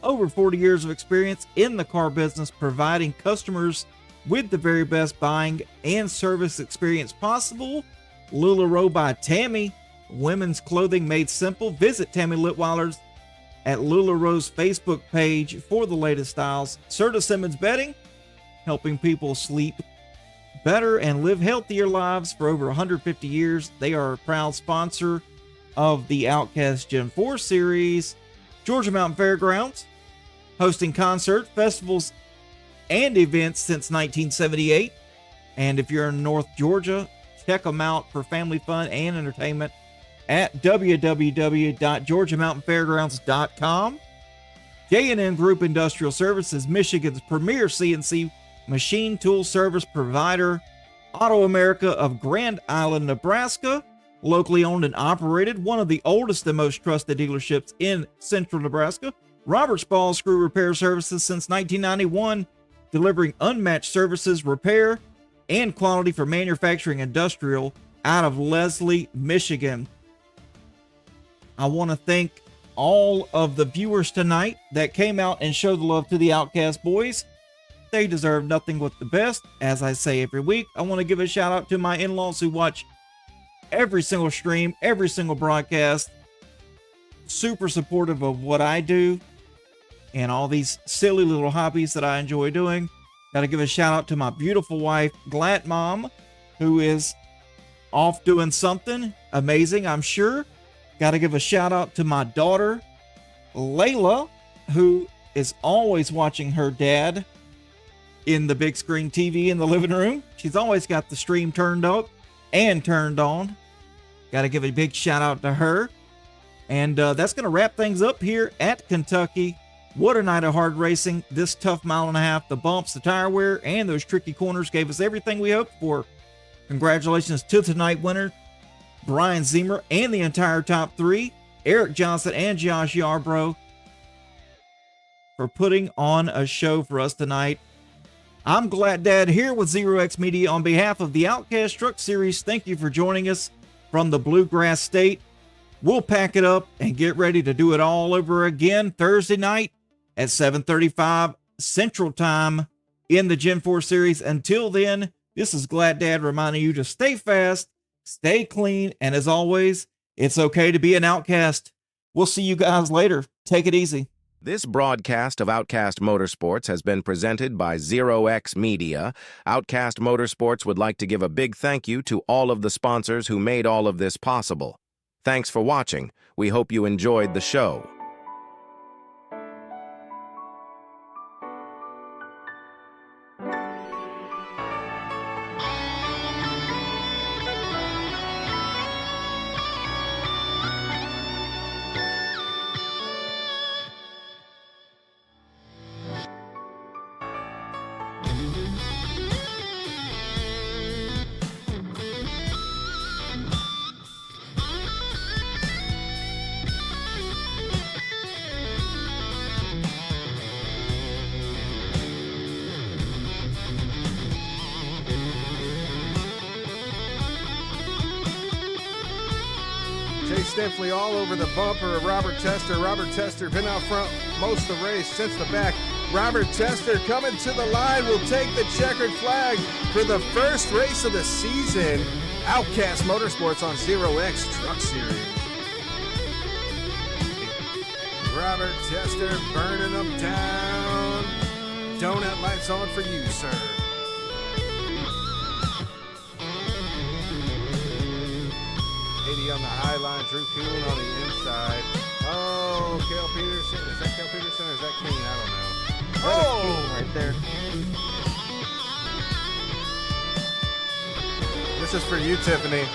Over 40 years of experience in the car business, providing customers with the very best buying and service experience possible. LuLaRoe by Tammy, women's clothing made simple. Visit Tammy Litweiler's at LuLaRoe's Facebook page for the latest styles. Serta Simmons Bedding, helping people sleep better and live healthier lives for over 150 years. They are a proud sponsor of the Outcast Gen 4 series. Georgia Mountain Fairgrounds, hosting concerts, festivals, and events since 1978. And if you're in North Georgia, check them out for family fun and entertainment at www.georgiamountainfairgrounds.com. J&N Group Industrial Services, Michigan's premier CNC machine tool service provider. Auto America of Grand Island, Nebraska, locally owned and operated, one of the oldest and most trusted dealerships in central Nebraska. Roberts Ball Screw Repair Services since 1991, delivering unmatched services, repair, and quality for manufacturing industrial out of Leslie, Michigan. I want to thank all of the viewers tonight that came out and showed the love to the Outcast boys. They deserve nothing but the best. As I say every week, I want to give a shout out to my in-laws who watch every single stream, every single broadcast. Super supportive of what I do and all these silly little hobbies that I enjoy doing. Got to give a shout out to my beautiful wife, Glad Mom, who is off doing something amazing, I'm sure. Got to give a shout out to my daughter, Layla, who is always watching her dad in the big screen TV in the living room. She's always got the stream turned up and turned on. Got to give a big shout out to her. And that's going to wrap things up here at Kentucky. What a night of hard racing. This tough mile and a half, the bumps, the tire wear, and those tricky corners gave us everything we hoped for. Congratulations to tonight winner, Brian Zimmer, and the entire top 3, Eric Johnson and Josh Yarbrough, for putting on a show for us tonight. I'm Glad Dad here with Zero X Media on behalf of the Outcast Truck Series. Thank you for joining us from the Bluegrass State. We'll pack it up and get ready to do it all over again Thursday night at 7:35 Central Time in the Gen 4 Series. Until then, this is Glad Dad reminding you to stay fast, stay clean, and as always, it's okay to be an outcast. We'll see you guys later. Take it easy. This broadcast of Outcast Motorsports has been presented by Zero X Media. Outcast Motorsports would like to give a big thank you to all of the sponsors who made all of this possible. Thanks for watching. We hope you enjoyed the show. Stinfley all over the bumper of Robert Tester. Robert Tester been out front most of the race since the back. Robert Tester coming to the line will take the checkered flag for the first race of the season. Outcast Motorsports on 0X Truck Series. Robert Tester burning them down. Donut lights on for you, sir. On the high line, Drew Kuhn on the inside. Oh, Cale Peterson. Is that Cale Peterson or is that King? I don't know. Oh! Right there. This is for you, Tiffany.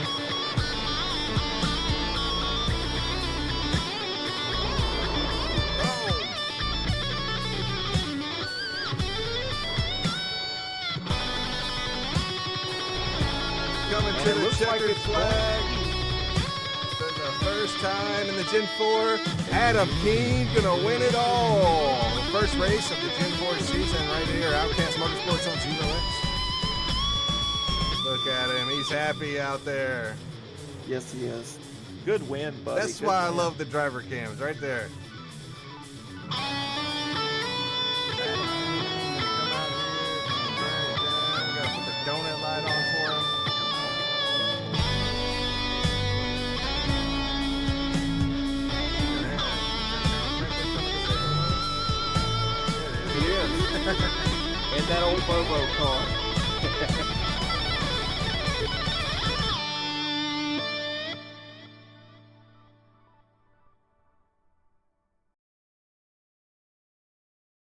Coming to the checkered flag. First time in the Gen 4, Adam Keene gonna win it all. The first race of the Gen 4 season right here, Outcast Motorsports on 0X. Look at him, he's happy out there. Yes, he is. Good win, buddy. That's Good why I win. love the driver cams, right there. Gotta put the donut light on for him. He is. And that old Bobo car.